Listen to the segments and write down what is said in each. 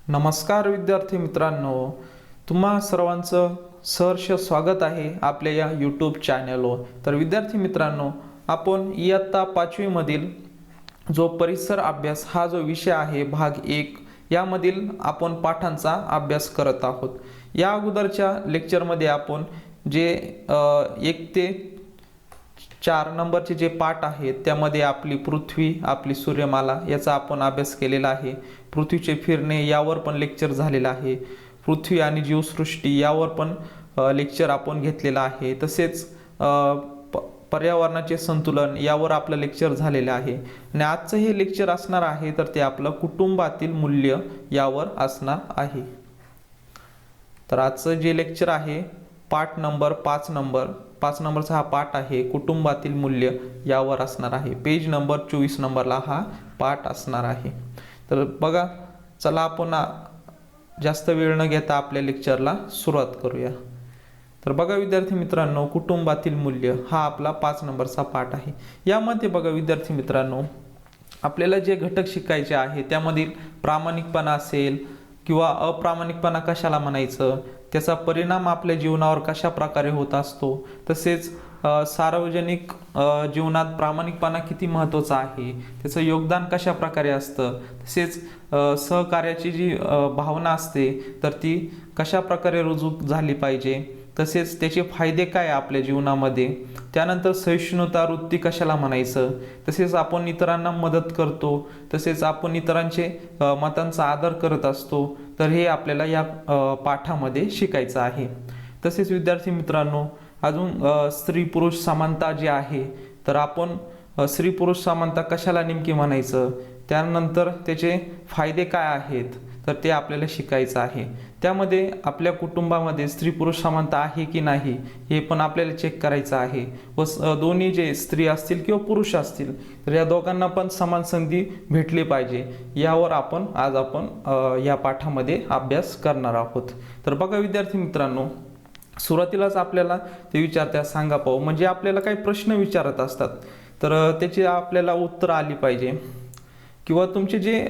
नमस्कार विद्यार्थी मित्रांनो, तुम्हा सर्वांचं सहर्ष स्वागत आहे आपल्या या यूट्यूब चॅनलवर। तर विद्यार्थी मित्रांनो, आपण इयत्ता 5वी मधील जो परिसर अभ्यास हा जो विषय आहे भाग 1 यामधील आपण पाठांचा अभ्यास करत आहोत। या अगोदरच्या लेक्चरमध्ये आपण जे 1 ते 4 नंबरचे जे पाठ आहेत त्यामध्ये आपली पृथ्वी, आपली सूर्यमाला याचा आपण अभ्यास केलेला आहे। पृथ्वीचे फिरणे यावर पण लेक्चर झालेला आहे। पृथ्वी आणि जीवसृष्टी यावर पण लेक्चर आपण घेतलेला आहे। तसेच पर्यावरणाचे संतुलन यावर आपलं लेक्चर झालेलं आहे। आणि आजचं हे लेक्चर असणार आहे तर ते आपलं कुटुंबातील मूल्य यावर असणार आहे। तर आजचं जे लेक्चर आहे पाठ नंबर 5 नंबरचा हा पाठ आहे, कुटुंबातील मूल्य यावर असणार आहे। पेज नंबर 24 नंबरला हा पाठ असणार आहे। तर बघा, चला आपण जास्त वेळ न घेता आपल्या लेक्चरला सुरुवात करूया। तर बघा विद्यार्थी मित्रांनो, कुटुंबातील मूल्य हा आपला 5 नंबरचा पाठ आहे। यामध्ये बघा विद्यार्थी मित्रांनो, आपल्याला जे घटक शिकायचे आहे त्यामधील प्रामाणिकपणा असेल किंवा अप्रामाणिकपणा कशाला म्हणायचं, त्याचा परिणाम आपल्या जीवनावर कशा प्रकारे होत असतो, तसेच सार्वजनिक जीवनात प्रामाणिकपणा किती महत्त्वाचा आहे, त्याचं योगदान कशा प्रकारे असतं, तसेच सहकार्याची जी भावना असते तर ती कशा प्रकारे रुजू झाली पाहिजे, तसेच त्याचे फायदे काय आपल्या जीवनामध्ये, त्यानंतर सहिष्णुता वृत्ती कशाला म्हणायचं, तसेच आपण इतरांना मदत करतो, तसेच आपण इतरांचे मतांचा आदर करत असतो। तर हे आपल्याला या पाठामध्ये शिकायचं आहे। तसेच विद्यार्थी मित्रांनो, अजून स्त्री पुरुष समानता जी आहे तर आपण स्त्री पुरुष समानता कशाला नेमकी म्हणायचं, त्यानंतर त्याचे फायदे काय आहेत तर ते आपल्याला शिकायचं आहे। त्यामध्ये आपल्या कुटुंबामध्ये स्त्री पुरुष समानता आहे की नाही हे पण आपल्याला चेक करायचं आहे। व दोन्ही जे स्त्री असतील किंवा पुरुष असतील तर या दोघांना पण समान संधी भेटली पाहिजे, यावर आज आपण या पाठामध्ये अभ्यास करणार आहोत। तर बघा विद्यार्थी मित्रांनो, सुरुवातीलाच आपल्याला ते विचारतात सांगा पाहू, म्हणजे आपल्याला काही प्रश्न विचारत असतात तर त्याची आपल्याला उत्तर आली पाहिजे किंवा तुमचे जे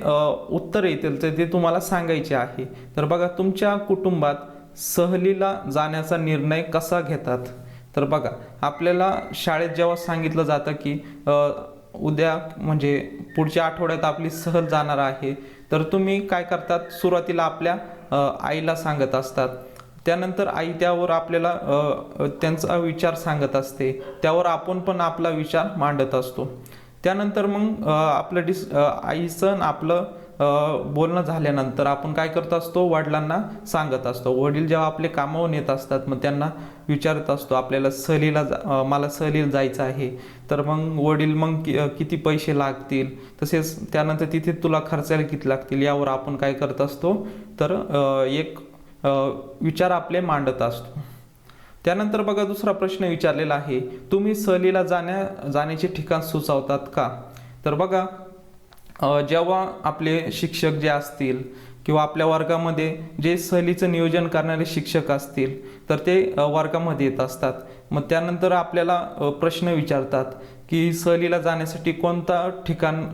उत्तर येतील ते तुम्हाला सांगायचे आहे। तर बघा, तुमच्या कुटुंबात सहलीला जाण्याचा निर्णय कसा घेतात। तर बघा, आपल्याला शाळेत जेव्हा सांगितलं जातं की उद्या म्हणजे पुढच्या आठवड्यात आपली सहल जाणार आहे, तर तुम्ही काय करतात, सुरुवातीला आपल्या आईला सांगत असतात। त्यानंतर आई त्यावर आपल्याला त्यांचा विचार सांगत असते, त्यावर आपण पण आपला विचार मांडत असतो। त्यानंतर मग आपलं आईचं आपलं बोलणं झाल्यानंतर आपण काय करत असतो, वडिलांना सांगत असतो। वडील जेव्हा आपले कामावून येत असतात मग त्यांना विचारत असतो आपल्याला मला सहलीला जायचं आहे, तर मग वडील मग किती पैसे लागतील, तसेच त्यानंतर तिथे तुला खर्चायला किती लागतील यावर आपण काय करत असतो तर एक विचार आपले मांडत असतो। त्यानंतर बघा, दुसरा प्रश्न विचारलेला आहे, तुम्ही सहलीला जाण्याचे ठिकाण सुचवतात का। तर बघा, जेव्हा आपले शिक्षक जे असतील किंवा आपल्या वर्गामध्ये जे सहलीचं नियोजन करणारे शिक्षक असतील तर ते वर्गामध्ये येत असतात। मग त्यानंतर आपल्याला प्रश्न विचारतात की सहलीला जाण्यासाठी कोणता ठिकाण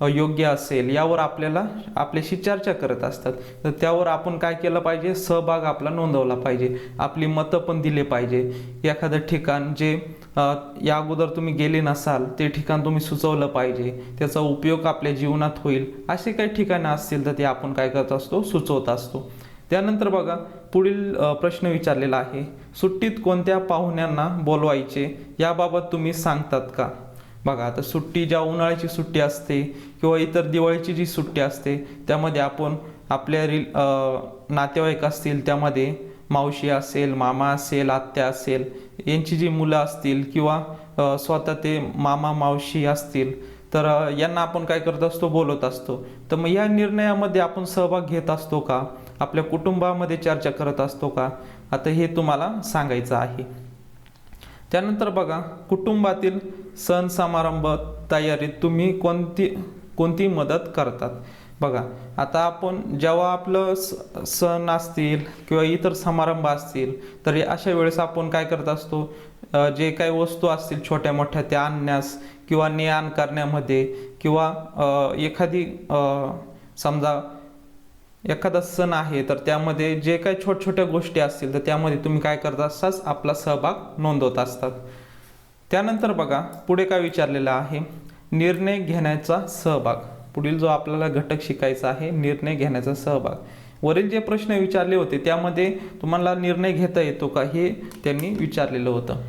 योग्य असेल, यावर आपल्याशी चर्चा करत असतात। तर त्यावर आपण काय केलं पाहिजे, सहभाग आपला नोंदवला पाहिजे, आपली मतं पण दिले पाहिजे। एखादं ठिकाण जे या अगोदर तुम्ही गेले नसाल ते ठिकाण तुम्ही सुचवलं पाहिजे, त्याचा उपयोग आपल्या जीवनात होईल असे काही ठिकाणं असतील तर ते आपण काय करत असतो, सुचवत असतो। त्यानंतर बघा, पुढील प्रश्न विचारलेला आहे, सुट्टीत कोणत्या पाहुण्यांना बोलवायचे याबाबत तुम्ही सांगतात का। बघा, आता सुट्टी जेव्हा उन्हाळ्याची सुट्टी असते किंवा इतर दिवाळीची जी सुट्टी असते त्यामध्ये आपण आपल्या नातेवाईक असतील, त्यामध्ये मावशी असेल, मामा असेल, आत्या असेल, यांची जी मुलं असतील किंवा स्वतः ते मामा मावशी असतील तर यांना आपण काय करत असतो, बोलत असतो। तर मग या निर्णयामध्ये आपण सहभाग घेत असतो का, आपल्या कुटुंबामध्ये चर्चा करत असतो का, आता हे तुम्हाला सांगायचं आहे। त्यानंतर बघा, कुटुंबातील सण समारंभ तयारीत तुम्ही कोणती मदत करतात। बघा, आता आपण जेव्हा आपलं सण असतील किंवा इतर समारंभ असतील तर अशा वेळेस आपण काय करत असतो, जे काही वस्तू असतील छोट्या मोठ्या त्या आणण्यास किंवा ने-आण करण्यामध्ये किंवा एखादी समजा एखादा सण आहे तर त्यामध्ये जे काही छोट्या गोष्टी असतील तर त्यामध्ये तुम्ही काय करत असतात, आपला सहभाग नोंदवत असतात. त्यानंतर बघा पुढे काय विचारलेलं आहे, निर्णय घेण्याचा सहभाग. पुढील जो आपल्याला घटक शिकायचा आहे, निर्णय घेण्याचा सहभाग. वरील जे प्रश्न विचारले होते त्यामध्ये तुम्हाला निर्णय घेता येतो का हे त्यांनी विचारलेलं होतं.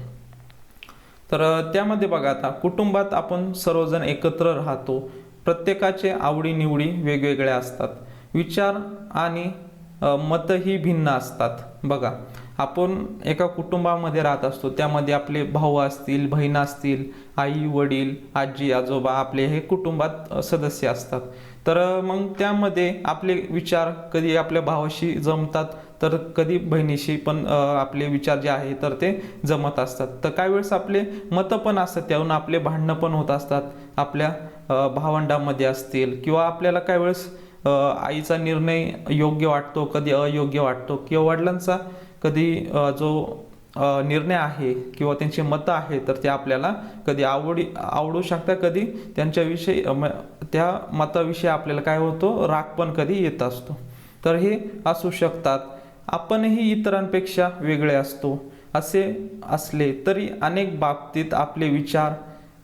तर त्यामध्ये बघा आता कुटुंबात आपण सर्वजण एकत्र राहतो. प्रत्येकाचे आवडीनिवडी वेगवेगळ्या असतात. विचार आणि मतही भिन्न असतात. बघा आपण एका कुटुंबामध्ये राहत असतो, त्यामध्ये आपले भाऊ असतील, बहीण असतील, आई वडील, आजी आजोबा आपले हे कुटुंबात सदस्य असतात. तर मग त्यामध्ये आपले विचार कधी आपल्या भावाशी जमतात तर कधी बहिणीशी पण आपले विचार जे आहे तर ते जमत असतात. तर काही वेळेस आपले मतं पण असतात, त्याहून आपले भांडणं पण होत असतात आपल्या भावंडामध्ये असतील, किंवा आपल्याला काही वेळेस आईचा निर्णय योग्य वाटतो, कधी अयोग्य वाटतो, किंवा वडिलांचा कधी जो निर्णय आहे किंवा त्यांची मतं आहे तर ते आपल्याला कधी आवडू शकतात, कधी त्यांच्याविषयी त्या मताविषयी आपल्याला काय होतो, राग पण कधी येत असतो. तर हे असू शकतात. आपणही इतरांपेक्षा वेगळे असतो असे असले तरी अनेक बाबतीत आपले विचार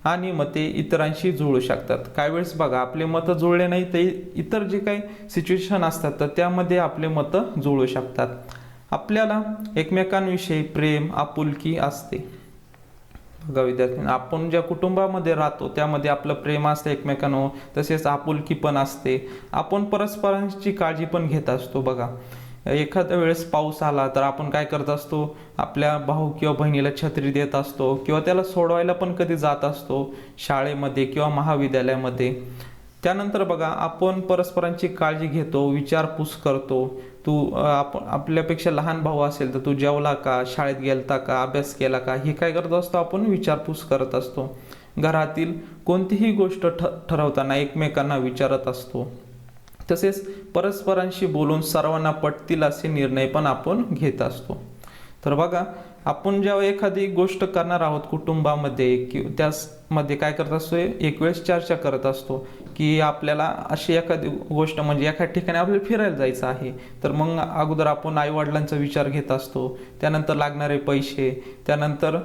आणि मते इतरांशी जुळू शकतात. काही वेळेस बघा आपले मतं जुळले नाही तर इतर जे काही सिच्युएशन असतात तर त्यामध्ये आपले मतं जुळू शकतात. आपल्याला एकमेकांविषयी प्रेम आपुलकी असते. बघा विद्यार्थी, आपण ज्या कुटुंबामध्ये राहतो त्यामध्ये आपलं प्रेम असतं एकमेकांवर, तसेच आपुलकी पण असते. आपण परस्परांची काळजी पण घेत असतो. बघा एखाद्या वेळेस पाऊस आला तर आपण काय करत असतो, आपल्या भाऊ किंवा बहिणीला छत्री देत असतो, किंवा त्याला सोडवायला पण कधी जात असतो शाळेमध्ये किंवा महाविद्यालयामध्ये. त्यानंतर बघा आपण परस्परांची काळजी घेतो, विचारपूस करतो. आपल्यापेक्षा लहान भाऊ असेल तर तू जेवला का, शाळेत गेलता का, अभ्यास केला का, हे काय करत असतो, आपण विचारपूस करत असतो. घरातील कोणतीही गोष्ट ठरवताना एकमेकांना विचारत असतो. तसेच परस्परांशी बोलून सर्वांना पटतील असे निर्णय पण आपण घेत असतो. तर बघा आपण जेव्हा एखादी गोष्ट करणार आहोत कुटुंबामध्ये की त्यामध्ये काय करत असतो, एक वेळेस चर्चा करत असतो की आपल्याला अशी एखादी गोष्ट म्हणजे एखाद्या ठिकाणी आपल्याला फिरायला जायचं आहे, तर मग अगोदर आपण आईवडिलांचा विचार घेत असतो. त्यानंतर लागणारे पैसे, त्यानंतर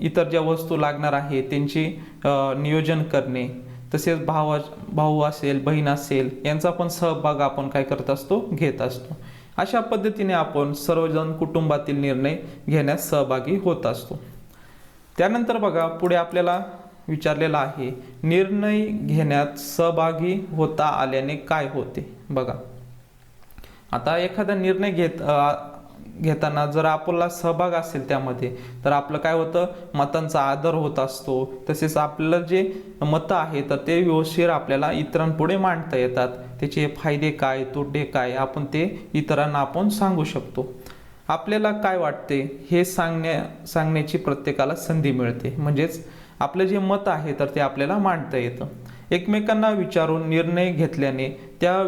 इतर ज्या वस्तू लागणार आहे त्यांची नियोजन करणे, तसेच भाऊ असेल बहीण असेल यांचा पण सहभाग आपण काय करत असतो, घेत असतो. अशा पद्धतीने आपण सर्वजण कुटुंबातील निर्णय घेण्यास सहभागी होत असतो. त्यानंतर बघा पुढे आपल्याला विचारलेला आहे, निर्णय घेण्यात सहभागी होता आल्याने काय होते. बघा आता एखादा निर्णय घेताना जर आपला सहभाग असेल त्यामध्ये तर आपलं काय होतं, मतांचा आदर होत असतो. तसेच आपलं जे मतं आहे तर ते व्यवस्थित आपल्याला इतरांपुढे मांडता येतात. त्याचे फायदे काय, तोटे काय, आपण ते इतरांना आपण सांगू शकतो. आपल्याला काय वाटते हे सांगण्याची प्रत्येकाला संधी मिळते. म्हणजेच आपलं जे मत आहे तर ते आपल्याला मांडता येतं. एकमेकांना विचारून निर्णय घेतल्याने त्या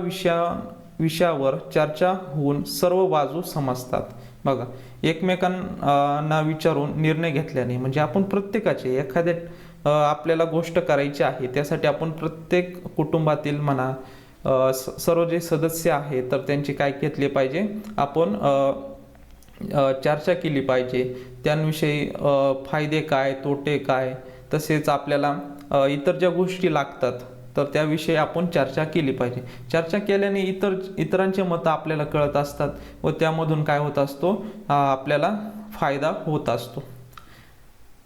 विषयावर चर्चा होऊन सर्व बाजू समजतात. बघा एकमेकांना विचारून निर्णय घेतल्याने म्हणजे आपण प्रत्येकाचे एखाद्या आपल्याला गोष्ट करायची आहे त्यासाठी आपण प्रत्येक कुटुंबातील म्हणा सर्व जे सदस्य आहेत तर त्यांची काय घेतले पाहिजे, आपण चर्चा केली पाहिजे. त्यांविषयी फायदे काय, तोटे काय, तसेच आपल्याला इतर ज्या गोष्टी लागतात तर त्याविषयी आपण चर्चा केली पाहिजे. चर्चा केल्याने इतरांचे मतं आपल्याला कळत असतात व त्यामधून काय होत असतो, आपल्याला फायदा होत असतो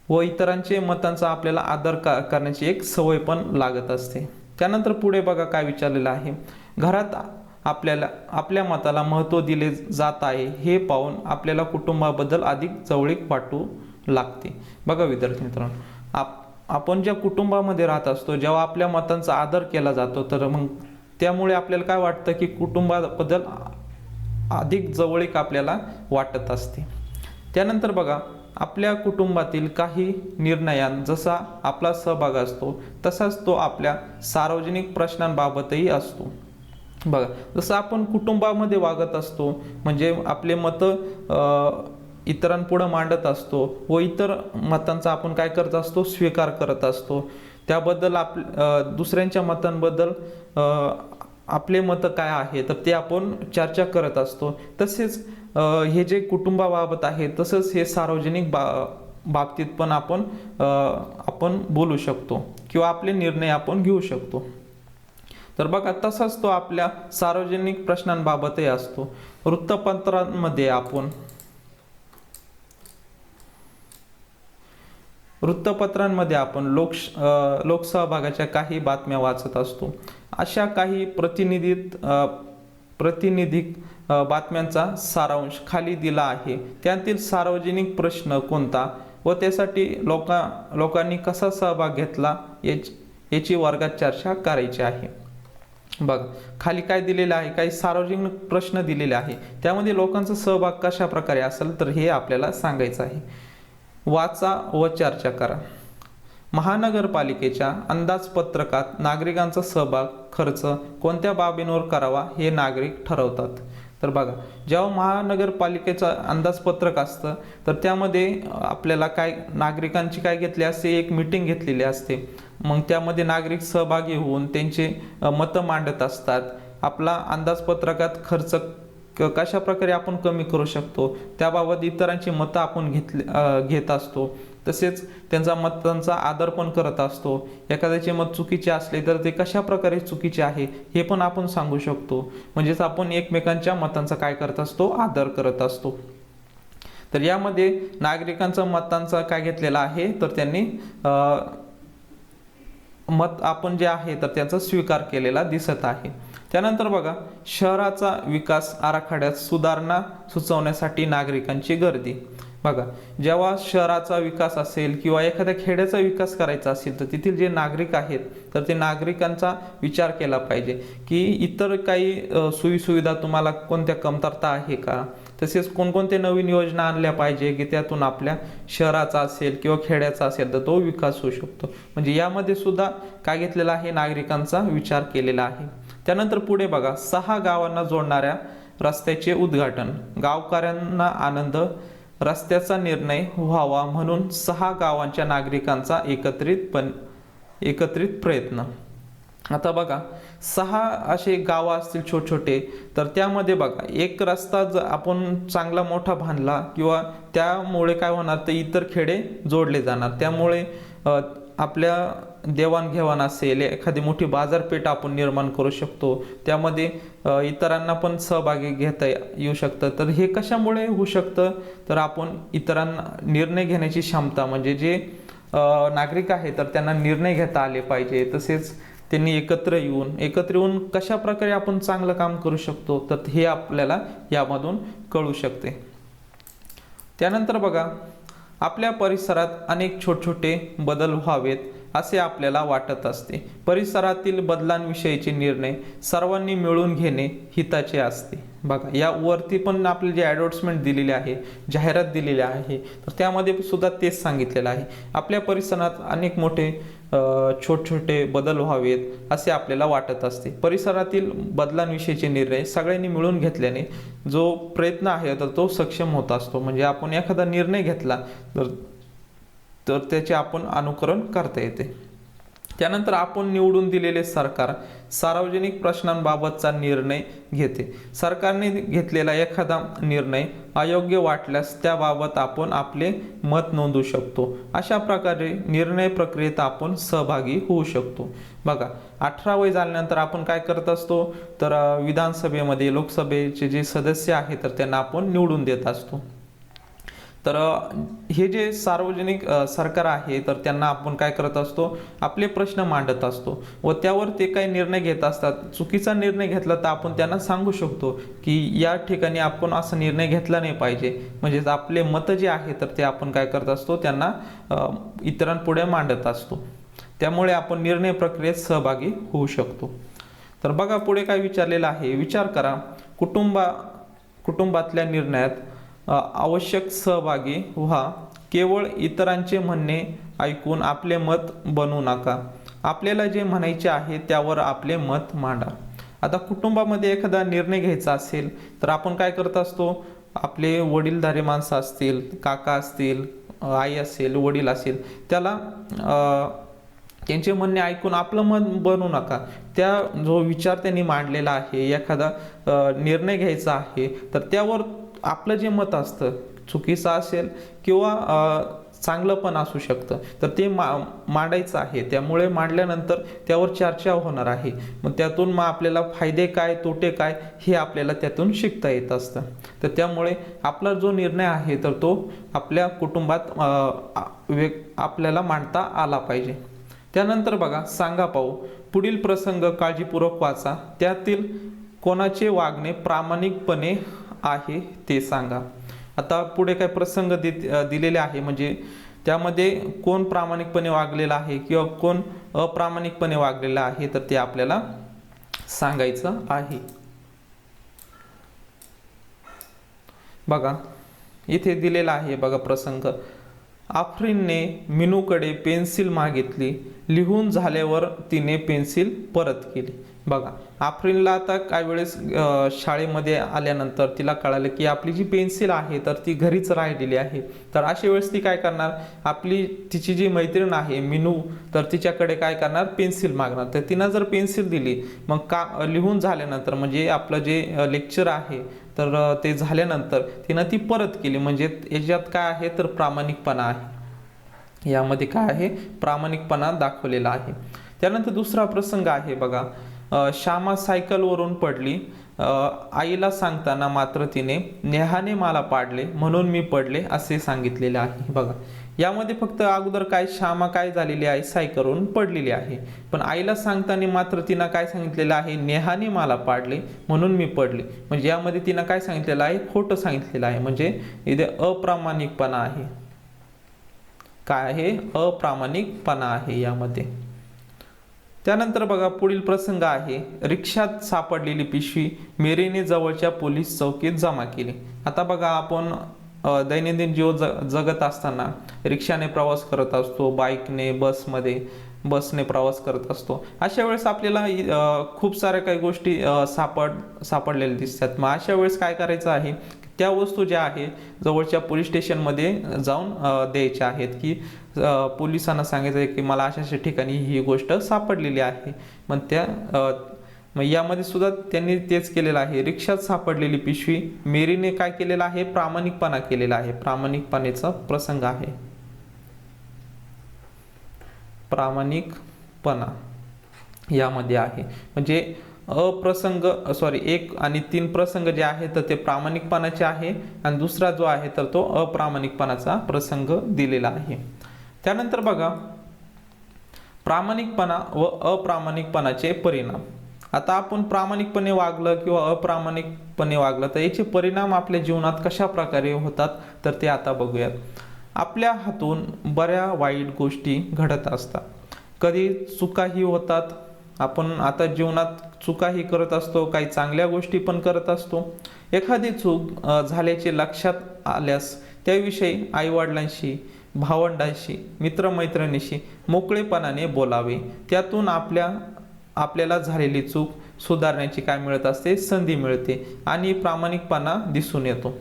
व इतरांचे मतांचा आपल्याला आदर करण्याची एक सवय पण लागत असते. त्यानंतर पुढे बघा काय विचारलेलं आहे, घरात आपल्या मताला महत्त्व दिले जात आहे हे पाहून आपल्याला कुटुंबाबद्दल अधिक जवळीक वाटू लागते. बघा विद्यार्थी मित्रांनो, आपण ज्या कुटुंबामध्ये राहत असतो जेव्हा आपल्या मतांचा आदर केला जातो तर मग त्यामुळे आपल्याला काय वाटतं की कुटुंबाबद्दल अधिक जवळीक आपल्याला वाटत असते. त्यानंतर बघा आपल्या कुटुंबातील काही निर्णयात जसा आपला सहभाग असतो तसाच तो आपल्या सार्वजनिक प्रश्नांबाबतही असतो. बघा जसं आपण कुटुंबामध्ये वागत असतो म्हणजे आपले मतं इतरांपुढे मांडत असतो व इतर मतांचा आपण काय करत असतो, स्वीकार करत असतो. त्याबद्दल दुसऱ्यांच्या मतांबद्दल आपले मत काय आहे तर ते आपण चर्चा करत असतो. तसेच हे जे कुटुंबाबाबत आहे तसंच हे सार्वजनिक बाबतीत पण आपण बोलू शकतो किंवा आपले निर्णय आपण घेऊ शकतो. तर बघा तसाच तो आपल्या सार्वजनिक प्रश्नांबाबतही असतो. वृत्तपत्रांमध्ये आपण लोकसहभागाच्या काही बातम्या वाचत असतो. अशा काही प्रातिनिधिक बातम्यांचा सारांश खाली दिला आहे. त्यातील सार्वजनिक प्रश्न कोणता व त्यासाठी लोकांनी कसा सहभाग घेतला याची वर्गात चर्चा करायची आहे. बघा खाली काय दिलेलं आहे, काही सार्वजनिक प्रश्न दिलेले आहे, त्यामध्ये लोकांचा सहभाग कशा प्रकारे असेल तर हे आपल्याला सांगायचं आहे. वाचा व चर्चा करा. महानगरपालिकेच्या अंदाजपत्रकात नागरिकांचा सहभाग खर्च कोणत्या बाबींवर करावा हे नागरिक ठरवतात. तर बघा जेव्हा महानगरपालिकेचं अंदाजपत्रक असतं तर त्यामध्ये आपल्याला काय नागरिकांची काय घेतली असते, एक मीटिंग घेतलेली असते. मग त्यामध्ये नागरिक सहभागी होऊन त्यांचे मतं मांडत असतात. आपला अंदाजपत्रकात खर्च कशा प्रकारे आपण कमी करू शकतो त्याबाबत इतरांची मतं आपण घेत असतो. तसेच त्यांचा मतांचा आदर पण करत असतो. एखाद्याचे मत चुकीचे असले तर ते कशा प्रकारे चुकीचे आहे हे पण आपण सांगू शकतो. म्हणजेच आपण एकमेकांच्या मतांचा काय करत असतो, आदर करत असतो. तर यामध्ये नागरिकांचा मतांचा काय घेतलेला आहे तर त्यांनी मत आपण जे आहे तर त्याचा स्वीकार केलेला दिसत आहे. त्यानंतर बघा शहराचा विकास आराखड्यात सुधारणा सुचवण्यासाठी नागरिकांची गर्दी. बघा जेव्हा शहराचा विकास असेल किंवा एखाद्या खेड्याचा विकास करायचा असेल तर तेथील जे नागरिक आहेत तर ते नागरिकांचा विचार केला पाहिजे की इतर काही सोयीसुविधा तुम्हाला कोणत्या कमतरता आहे का, तसेच कोणकोणते नवीन योजना आणल्या पाहिजे की त्यातून आपल्या शहराचा असेल किंवा खेड्याचा असेल तर तो विकास होऊ शकतो. म्हणजे यामध्ये सुद्धा काय घेतलेला आहे, नागरिकांचा विचार केलेला आहे. त्यानंतर पुढे बघा 6 गावांना जोडणाऱ्या रस्त्याचे उद्घाटन. गावकऱ्यांना आनंद, रस्त्याचा निर्णय व्हावा म्हणून 6 गावांच्या नागरिकांचा एकत्रित प्रयत्न. आता बघा 6 असे गावं असतील छोटे तर त्यामध्ये बघा एक रस्ता जर आपण चांगला मोठा बांधला किंवा त्यामुळे काय होणार तर इतर खेडे जोडले जाणार. त्यामुळे आपल्या देवाणघेवाण असेल, एखादी मोठी बाजारपेठ आपण निर्माण करू शकतो. त्यामध्ये इतरांना पण सहभागी घेता येऊ शकतं. तर हे कशामुळे होऊ शकतं तर आपण इतरांना निर्णय घेण्याची क्षमता म्हणजे जे नागरिक आहे तर त्यांना निर्णय घेता आले पाहिजे. तसेच त्यांनी एकत्र येऊन कशा प्रकारे आपण चांगलं काम करू शकतो तर हे आपल्याला यामधून कळू शकते. त्यानंतर बघा आपल्या परिसरात अनेक छोटे बदल व्हावेत असे आपल्याला वाटत असते. परिसरातील बदलांविषयीचे निर्णय सर्वांनी मिळून घेणे हिताचे असते. बघा यावरती पण आपले जे ॲडव्हर्टाइजमेंट दिलेली आहे, जाहिरात दिलेली आहे तर त्यामध्ये सुद्धा तेच सांगितलेलं आहे. आपल्या परिसरात अनेक मोठे छोटे बदल व्हावेत असे आपल्याला वाटत असते. परिसरातील बदलांविषयीचे निर्णय सगळ्यांनी मिळून घेतल्याने जो प्रयत्न आहे तर तो सक्षम होत असतो. म्हणजे आपण एखादा निर्णय घेतला तर त्याचे आपण अनुकरण करता येते. त्यानंतर आपण निवडून दिलेले सरकार सार्वजनिक प्रश्नांबाबतचा निर्णय घेते. सरकारने घेतलेला एखादा निर्णय अयोग्य वाटल्यास त्याबाबत आपण आपले मत नोंदवू शकतो. अशा प्रकारे निर्णय प्रक्रियेत आपण सहभागी होऊ शकतो. बघा 18 वय झाल्यानंतर आपण काय करत असतो तर विधानसभेमध्ये लोकसभेचे जे सदस्य आहेत तर त्यांना आपण निवडून देत असतो. तर हे जे सार्वजनिक सरकार आहे तर त्यांना आपण काय करत असतो, आपले प्रश्न मांडत असतो व त्यावर ते काही निर्णय घेत असतात. चुकीचा निर्णय घेतला तर आपण त्यांना सांगू शकतो की या ठिकाणी आपण असा निर्णय घेतला नाही पाहिजे. म्हणजेच आपले मत जे आहे तर ते आपण काय करत असतो त्यांना इतरांपुढे मांडत असतो. त्यामुळे आपण निर्णय प्रक्रियेत सहभागी होऊ शकतो. तर बघा पुढे काय विचारलेलं आहे, विचार करा. कुटुंबातल्या निर्णयात आवश्यक सहभागी व्हा. केवळ इतरांचे म्हणणे ऐकून आपले मत बनवू नका. आपल्याला जे म्हणायचे आहे त्यावर आपले मत मांडा. आता कुटुंबामध्ये एखादा निर्णय घ्यायचा असेल तर आपण काय करत असतो, आपले वडीलधारी माणसं असतील, काका असतील, आई असेल, वडील असेल, त्यांचे म्हणणे ऐकून आपलं मन बनवू नका. त्या जो विचार त्यांनी मांडलेला आहे, एखादा निर्णय घ्यायचा आहे, तर त्यावर आपलं जे मत असतं चुकीचं असेल किंवा चांगलं पण असू शकतं, तर ते मांडायचं आहे. त्यामुळे मांडल्यानंतर त्यावर चर्चा होणार आहे. मग त्यातून मग आपल्याला फायदे काय तोटे काय हे आपल्याला त्यातून शिकता येत असतं. तर त्यामुळे आपला जो निर्णय आहे तर तो आपल्या कुटुंबात आपल्याला मांडता आला पाहिजे. त्यानंतर बघा, सांगा पाहू. पुढील प्रसंग काळजीपूर्वक वाचा, त्यातील कोणाचे वागणे प्रामाणिकपणे आहे ते सांगा. आता पुढे काय प्रसंग दिलेले आहे, म्हणजे त्यामध्ये कोण प्रामाणिकपणे वागलेला आहे किंवा कोण अप्रामाणिकपणे वागलेला आहे, तर ते आपल्याला सांगायचं आहे. बघा इथे दिलेला आहे बघा प्रसंग. आफरीनने मिनूकडे पेन्सिल मागितली. लिहून झाल्यावर तिने पेन्सिल परत केली. बघा, आफरीनला आता काही वेळेस शाळेमध्ये आल्यानंतर तिला कळालं की आपली जी पेन्सिल आहे तर ती घरीच राहिलेली आहे. तर अशा वेळेस ती काय करणार, तिची जी मैत्रीण आहे मिनू, तर तिच्याकडे काय करणार, पेन्सिल मागणार. तर तिनं जर पेन्सिल दिली, मग लिहून झाल्यानंतर म्हणजे आपलं जे लेक्चर आहे तर ते झाल्यानंतर तिनं ती परत केली. म्हणजे याच्यात काय आहे तर प्रामाणिकपणा आहे. यामध्ये काय आहे, प्रामाणिकपणा दाखवलेला आहे. त्यानंतर दुसरा प्रसंग आहे बघा. श्यामा सायकलवरून पडली. आईला सांगताना मात्र तिने नेहाने मला पाडले म्हणून मी पडले असे सांगितलेले आहे. बघा, यामध्ये फक्त अगोदर काय, श्यामा काय झालेली आहे, सायकलवरून पडलेली आहे. पण आईला सांगताना मात्र तिनं काय सांगितलेलं आहे, नेहाने मला पाडले म्हणून मी पडले. म्हणजे यामध्ये तिनं काय सांगितलेलं आहे, खोटं सांगितलेलं आहे. म्हणजे इथे अप्रामाणिकपणा आहे. काय आहे, अप्रामाणिकपणा आहे यामध्ये. त्यानंतर बघा, पुढील प्रसंग आहे. रिक्षात सापडलेली पिशवी मेरीने जवळच्या पोलीस चौकीत जमा केली. आता बघा, आपण दैनंदिन जीवन जगत असताना रिक्षाने प्रवास करत असतो, बाईकने, बसने प्रवास करत असतो. अशा वेळेस आपल्याला खूप साऱ्या काही गोष्टी सापडलेल्या दिसतात. मग अशा वेळेस काय करायचं आहे, त्या वस्तू ज्या आहे जवळच्या पोलीस स्टेशनमध्ये जाऊन द्यायच्या आहेत, की पोलिसांना सांगायचं आहे की मला अशा ठिकाणी ही गोष्ट सापडलेली आहे. मग यामध्ये सुद्धा त्यांनी तेच केलेलं आहे. रिक्षात सापडलेली पिशवी मेरीने काय केलेला आहे, प्रामाणिकपणा केलेला आहे. प्रामाणिकपणेचा प्रसंग आहे. प्रामाणिकपणा यामध्ये आहे. म्हणजे 1 आणि 3 प्रसंग जे आहे तर ते प्रामाणिकपणाचे आहे, आणि दुसरा जो आहे तर तो अप्रामाणिकपणाचा प्रसंग दिलेला आहे. त्यानंतर बघा, प्रामाणिकपणा व अप्रामाणिकपणाचे परिणाम. आता आपण प्रामाणिकपणे वागलं किंवा अप्रामाणिकपणे वागलं तर याचे परिणाम आपल्या जीवनात कशा प्रकारे होतात तर ते आता बघूयात. आपल्या हातून बऱ्या वाईट गोष्टी घडत असतात, कधी चुकाही होतात. आपण आता जीवनात चुकाही करत असतो, काही चांगल्या गोष्टी पण करत असतो. एखादी चूक झाल्याचे लक्षात आल्यास त्याविषयी आईवडिलांशी, भावंडांशी, मित्रमैत्रिणीशी मोकळेपणाने बोलावे. त्यातून आपल्याला झालेली चूक सुधारण्याची काय मिळत असते, संधी मिळते आणि प्रामाणिकपणा दिसून येतो.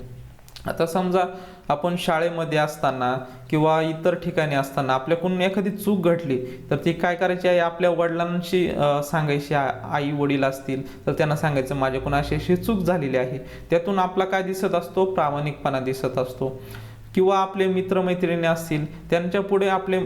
आता समजा आपण शाळेमध्ये असताना किंवा इतर ठिकाणी असताना आपल्याकडून एखादी चूक घडली तर ती काय करायची आहे, आपल्या वडिलांशी सांगायची. आई वडील असतील तर त्यांना सांगायचं माझ्याकडून अशी चूक झालेली आहे. त्यातून आपला काय दिसत असतो, प्रामाणिकपणा दिसत असतो. किंवा आपले मित्रमैत्रिणी असतील त्यांच्या पुढे आपले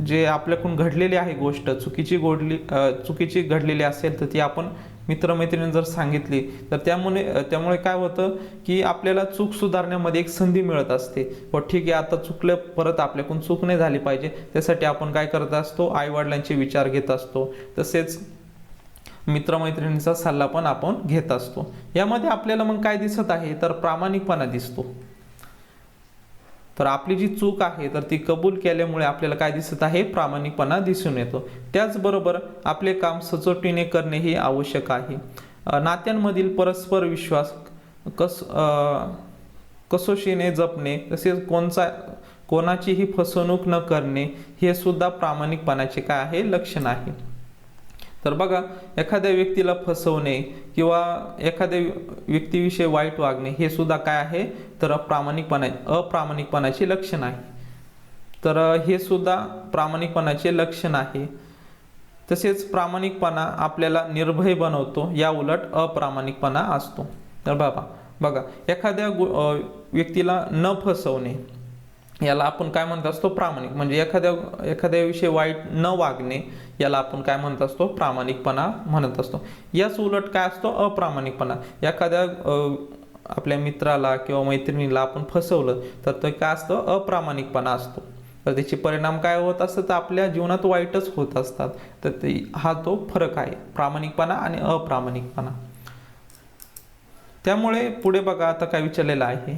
जे आपल्याकडून घडलेली आहे गोष्ट चुकीची घडलेली असेल तर ती आपण मित्रमैत्रिणी जर सांगितली तर त्यामुळे काय होतं की आपल्याला चूक सुधारण्यामध्ये एक संधी मिळत असते. व ठीक आहे, आता चुकलं, परत आपल्याकडून चूक नाही झाली पाहिजे, त्यासाठी आपण काय करत असतो, आईवडिलांचे विचार घेत असतो. तसेच मित्रमैत्रिणींचा सल्ला पण आपण घेत असतो. यामध्ये आपल्याला मग काय दिसत आहे तर प्रामाणिकपणा दिसतो. तर आपली जी चूक आहे तर ती कबूल केल्यामुळे आपल्याला काय दिसत आहे, प्रामाणिकपणा दिसून येतो. त्याचबरोबर आपले काम सचोटीने करणे ही आवश्यक आहे. नात्यांमधील परस्पर विश्वास कसोशीने जपणे, तसेच कोणाचीही फसवणूक न करणे हे सुद्धा प्रामाणिकपणाचे काय आहे, लक्षण आहे. तर बघा, एखाद्या व्यक्तीला फसवणे किंवा एखाद्या व्यक्तीविषयी वाईट वागणे हे सुद्धा काय आहे तर अप्रामाणिकपणाचे लक्षण आहे. तर हे सुद्धा प्रामाणिकपणाचे लक्षण आहे. तसेच प्रामाणिकपणा आपल्याला निर्भय बनवतो, या उलट अप्रामाणिकपणा असतो. तर बघा एखाद्या व्यक्तीला न फसवणे याला आपण काय म्हणत असतो, प्रामाणिक. म्हणजे एखाद्याविषयी वाईट न वागणे याला आपण काय म्हणत असतो, प्रामाणिकपणा म्हणत असतो. याच उलट काय असतो, अप्रामाणिकपणा. एखाद्या आपल्या मित्राला किंवा मैत्रिणीला आपण फसवलं तर ते काय असतं, अप्रामाणिकपणा असतो. तर त्याचे परिणाम काय होत असतात, तर आपल्या जीवनात वाईटच होत असतात. तर हा तो फरक आहे, प्रामाणिकपणा आणि अप्रामाणिकपणा. त्यामुळे पुढे बघा, आता काय विचारलेलं आहे,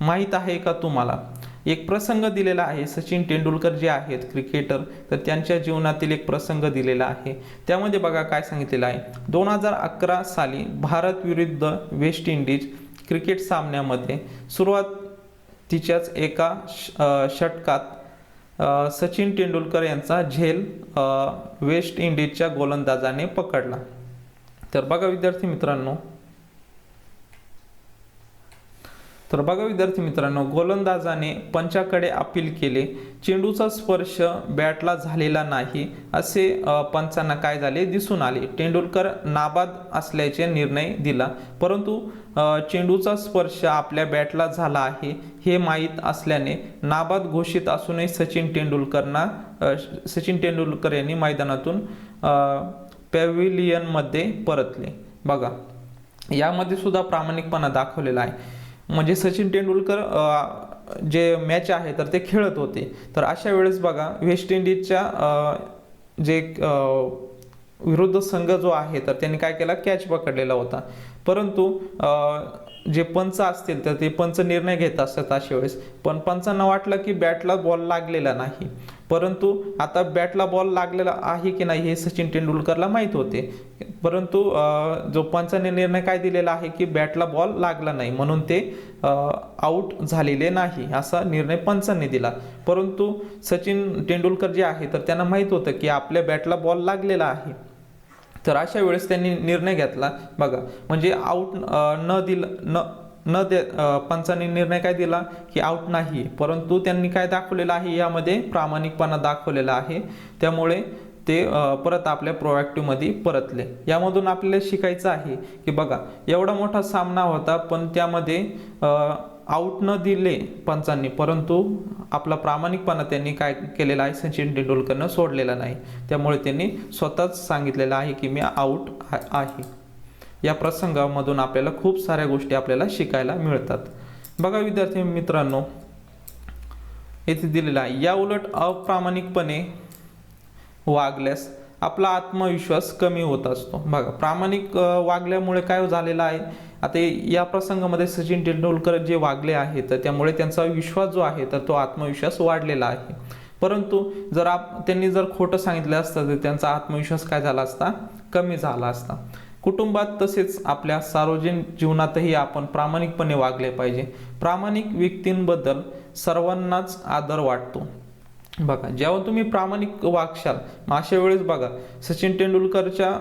माहीत आहे का तुम्हाला, एक प्रसंग दिलेला आहे. सचिन तेंडुलकर जे आहेत क्रिकेटर, तर त्यांच्या जीवनातील एक प्रसंग दिलेला आहे. त्यामध्ये बघा काय सांगितलेलं आहे, 2011 साली भारत विरुद्ध वेस्ट इंडिज क्रिकेट सामन्यामध्ये सुरुवातीच्याच एका षटकात सचिन तेंडुलकर यांचा झेल वेस्ट इंडिजच्या गोलंदाजाने पकडला. तर बघा विद्यार्थी मित्रांनो, गोलंदाजाने पंचाकडे अपील केले. चेंडूचा स्पर्श बॅटला झालेला नाही असे पंचांना काय झाले, दिसून आले. तेंडुलकर नाबाद असल्याचे निर्णय दिला, परंतु चेंडूचा स्पर्श आपल्या बॅटला झाला आहे हे माहीत असल्याने नाबाद घोषित असूनही सचिन तेंडुलकर यांनी मैदानातून पॅव्हिलियनमध्ये परतले. बघा यामध्ये सुद्धा प्रामाणिकपणा दाखवलेला आहे. म्हणजे सचिन तेंडुलकर जे मॅच आहे तर ते खेळत होते. तर अशा वेळेस बघा वेस्ट इंडिजच्या जे विरुद्ध संघ जो आहे तर त्यांनी काय केला, कॅच पकडलेला होता. परंतु जे पंच असतील तर ते पंच निर्णय घेत असतात अशा वेळेस. पण पंचांना वाटलं की बॅटला बॉल लागलेला नाही, परंतु आता बॅटला बॉल लागलेला आहे की नाही हे सचिन तेंडुलकरला माहीत होते. परंतु जो पंचाने निर्णय काय दिलेला आहे की बॅटला बॉल लागला नाही, म्हणून ते आऊट झालेले नाही असा निर्णय पंचांनी दिला. परंतु सचिन तेंडुलकर जे आहे तर त्यांना माहीत होतं की आपल्या बॅटला बॉल लागलेला आहे. तर अशा वेळेस त्यांनी निर्णय घेतला. बघा म्हणजे आऊट पंचांनी निर्णय काय दिला की आऊट नाही, परंतु त्यांनी काय दाखवलेलं आहे, यामध्ये प्रामाणिकपणा दाखवलेला आहे. त्यामुळे ते परत आपल्या प्रोएक्टिव्ह मध्ये परतले. यामधून आपल्याला शिकायचं आहे की बघा एवढा मोठा सामना होता पण त्यामध्ये आऊट न दिले पंचांनी, परंतु आपला प्रामाणिकपणा त्यांनी काय केलेला आहे, सचिन तेंडुलकरनं सोडलेला नाही. त्यामुळे त्यांनी स्वतःच सांगितलेलं आहे की मी आऊट आहे. या प्रसंगामधून आपल्याला खूप साऱ्या गोष्टी आपल्याला शिकायला मिळतात. बघा विद्यार्थी मित्रांनो, येथे दिलेला आहे, या उलट अप्रामाणिकपणे वागल्यास आपला आत्मविश्वास कमी होत असतो. बघा प्रामाणिक वागल्यामुळे काय झालेलं आहे, आता या प्रसंगामध्ये सचिन तेंडुलकर जे वागले आहेत तर त्यामुळे त्यांचा विश्वास जो आहे तर तो आत्मविश्वास वाढलेला आहे. परंतु त्यांनी जर खोटं सांगितलं असतं तर त्यांचा आत्मविश्वास काय झाला असता, कमी झाला असता. कुटुंबात तसेच आपल्या सार्वजनिक जीवनातही आपण प्रामाणिकपणे वागले पाहिजे. प्रामाणिक व्यक्तींबद्दल सर्वांनाच आदर वाटतो. बघा जेव्हा तुम्ही प्रामाणिक वागशाल अशा वेळेस बघा सचिन तेंडुलकरच्या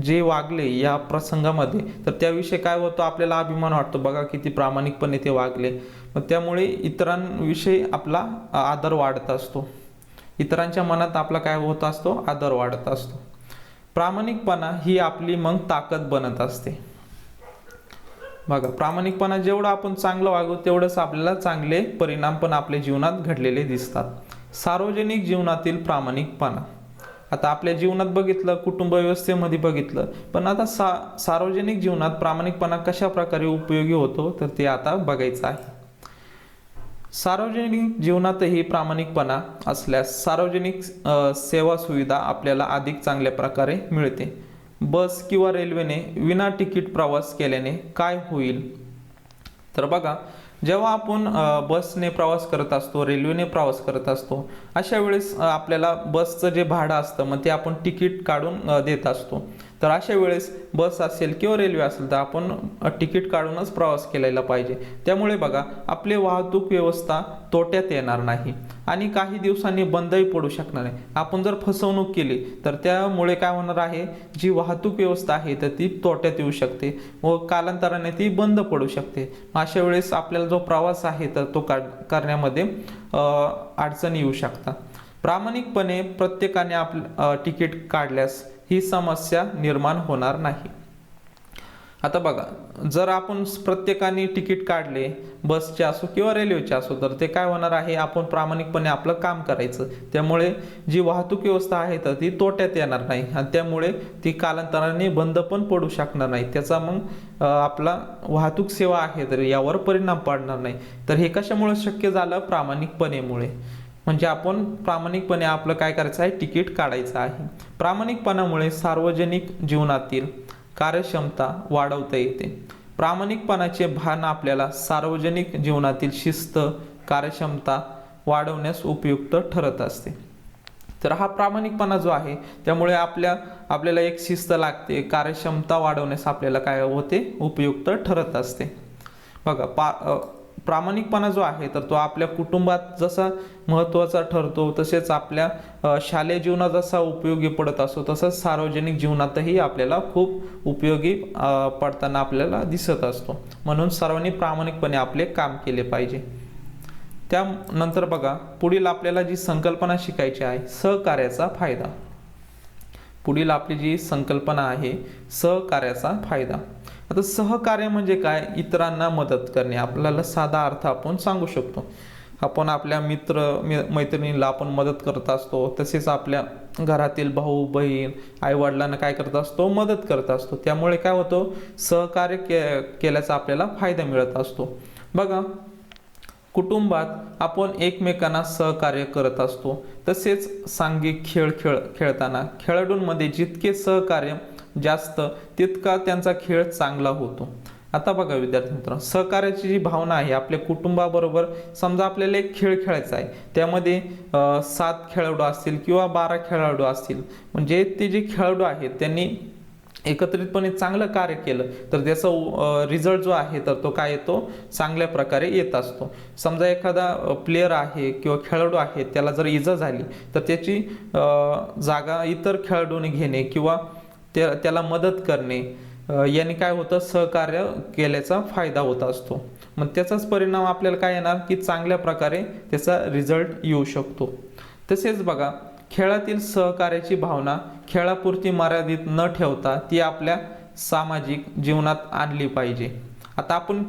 जे वागले या प्रसंगामध्ये तर त्याविषयी काय होतं, आपल्याला अभिमान वाटतो. बघा किती प्रामाणिकपणे ते वागले. मग त्यामुळे इतरांविषयी आपला आदर वाढत असतो. इतरांच्या मनात आपला काय होत असतो, आदर वाढत असतो. प्रामाणिकपणा ही आपली मग ताकद बनत असते. बघा प्रामाणिकपणा जेवढं आपण चांगलं वागू तेवढंच आपल्याला चांगले परिणाम पण आपल्या जीवनात घडलेले दिसतात. सार्वजनिक जीवनातील प्रामाणिकपणा, आता आपल्या जीवनात बघितलं, कुटुंब व्यवस्थेमध्ये बघितलं, पण आता सार्वजनिक जीवनात प्रामाणिकपणा कशा प्रकारे उपयोगी होतो तर ते आता बघायचं आहे. सार्वजनिक जीवनातही प्रामाणिकपणा असल्यास सार्वजनिक सेवा सुविधा आपल्याला अधिक चांगल्या प्रकारे मिळते. बस किंवा रेल्वेने विना तिकीट प्रवास केल्याने काय होईल, तर बघा जेव्हा आपण बसने प्रवास करत असतो, रेल्वेने प्रवास करत असतो, अशा वेळेस आपल्याला बसचं जे भाडं असतं मग ते आपण तिकीट काढून देत असतो. तर अशा वेळेस बस असेल किंवा रेल्वे असेल तर आपण तिकीट काढूनच प्रवास केलेला पाहिजे. त्यामुळे बघा आपली वाहतूक व्यवस्था तोट्यात येणार नाही आणि काही दिवसांनी बंदही पडू शकणार नाही. आपण जर फसवणूक केली तर त्यामुळे काय होणार आहे, जी वाहतूक व्यवस्था आहे तर ती तोट्यात येऊ शकते व कालांतराने ती बंद पडू शकते. अशा वेळेस आपल्याला जो प्रवास आहे तर तो करण्यामध्ये अडचणी येऊ शकतात. प्रामाणिकपणे प्रत्येकाने तिकीट काढल्यास ही समस्या निर्माण होणार नाही. आता बघा, जर आपण प्रत्येकाने तिकीट काढले बसचे असो किंवा रेल्वेचे असो तर ते काय होणार आहे, आपण प्रामाणिकपणे आपलं काम करायचं. त्यामुळे जी वाहतूक व्यवस्था आहे तर ती तोट्यात येणार नाही आणि त्यामुळे ती कालांतराने बंद पण पडू शकणार नाही. त्याचा मग आपला वाहतूक सेवा आहे तर यावर परिणाम पडणार नाही. तर हे कशामुळे शक्य झालं, प्रामाणिकपणेमुळे. म्हणजे आपण प्रामाणिकपणे आपलं काय करायचं आहे, तिकीट काढायचं आहे. प्रामाणिकपणामुळे सार्वजनिक जीवनातील कार्यक्षमता वाढवता येते. प्रामाणिकपणाचे भान आपल्याला सार्वजनिक जीवनातील शिस्त, कार्यक्षमता वाढवण्यास उपयुक्त ठरत असते. तर हा प्रामाणिकपणा जो आहे त्यामुळे आपल्याला एक शिस्त लागते, कार्यक्षमता वाढवण्यास आपल्याला काय होते, उपयुक्त ठरत असते. बघा, प्रामाणिकपणा जो आहे तर तो आपल्या कुटुंबात जसा महत्त्वाचा ठरतो तसेच आपल्या शालेय जीवनात जसा उपयोगी पडत असतो तसंच सार्वजनिक जीवनातही आपल्याला खूप उपयोगी पडताना आपल्याला दिसत असतो. म्हणून सर्वांनी प्रामाणिकपणे आपले काम केले पाहिजे. त्यानंतर बघा, पुढील आपल्याला जी संकल्पना शिकायची आहे, सहकार्याचा फायदा. पुढील आपली जी संकल्पना आहे, सहकार्याचा फायदा. आता सहकार्य म्हणजे काय, इतरांना मदत करणे. आपल्याला साधा अर्थ आपण सांगू शकतो. आपण आपल्या मैत्रिणीला आपण मदत करत असतो, तसेच आपल्या घरातील भाऊ बहीण आई वडिलांना काय करत असतो, मदत करत असतो. त्यामुळे काय होतं, सहकार्य केल्याचा आपल्याला फायदा मिळत असतो. बघा, कुटुंबात आपण एकमेकांना सहकार्य करत असतो. तसेच सांघिक खेळ खेळताना खेळाडूंमध्ये जितके सहकार्य जास्त तितका त्यांचा खेळ चांगला होतो. आता बघा विद्यार्थी मित्रांनो, सहकार्याची जी भावना आहे आपल्या कुटुंबाबरोबर, समजा आपल्याला एक खेळ खेळायचा आहे, त्यामध्ये 7 खेळाडू असतील किंवा 12 खेळाडू असतील, म्हणजे ते जे खेळाडू आहेत त्यांनी एकत्रितपणे चांगलं कार्य केलं तर त्याचा रिझल्ट जो आहे तर तो काय येतो, चांगल्या प्रकारे येत असतो. समजा एखादा प्लेयर आहे किंवा खेळाडू आहे त्याला जर इजा झाली तर त्याची जागा इतर खेळाडूने घेणे किंवा त्याला मदत करणे याने काय होतं, सहकार्य केल्याचा फायदा होत असतो. मग त्याचाच परिणाम आपल्याला काय येणार की चांगल्या प्रकारे त्याचा रिझल्ट येऊ शकतो. तसेच बघा, खेळातील सहकार्याची भावना खेळापुरती मर्यादित न ठेवता ती आपल्या सामाजिक जीवनात आणली पाहिजे. आता आपण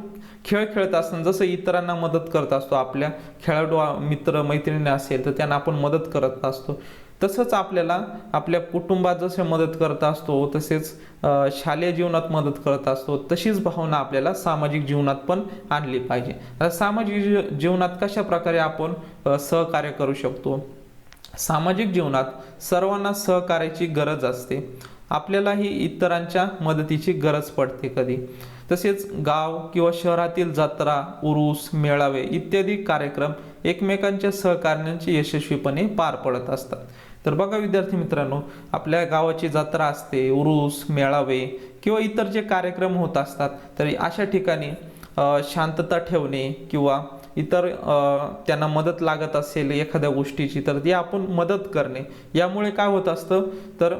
खेळ खेळत असताना जसं इतरांना मदत करत असतो, आपल्या खेळाडू मित्र मैत्रिणी असेल तर त्यांना आपण मदत करत असतो, तसंच आपल्याला आपल्या कुटुंबात जसे मदत करत असतो तसेच शालेय जीवनात मदत करत असतो, तशीच भावना आपल्याला सामाजिक जीवनात पण आणली पाहिजे. आता सामाजिक जीवनात कशा प्रकारे आपण सहकार्य करू शकतो. सामाजिक जीवनात सर्वांना सहकार्याची गरज असते. आपल्यालाही इतरांच्या मदतीची गरज पडते कधी. तसेच गाव किंवा शहरातील जत्रा, उरूस, मेळावे इत्यादी कार्यक्रम एकमेकांच्या सहकार्याने यशस्वीपणे पार पडत असतात. तर बघा विद्यार्थी मित्रांनो, आपल्या गावाची जत्रा असते, उरूस, मेळावे किंवा इतर जे कार्यक्रम होत असतात तर अशा ठिकाणी शांतता ठेवणे किंवा इतर त्यांना मदत लागत असेल एखाद्या गोष्टीची तर ती आपण मदत करणे, यामुळे काय होत असतं तर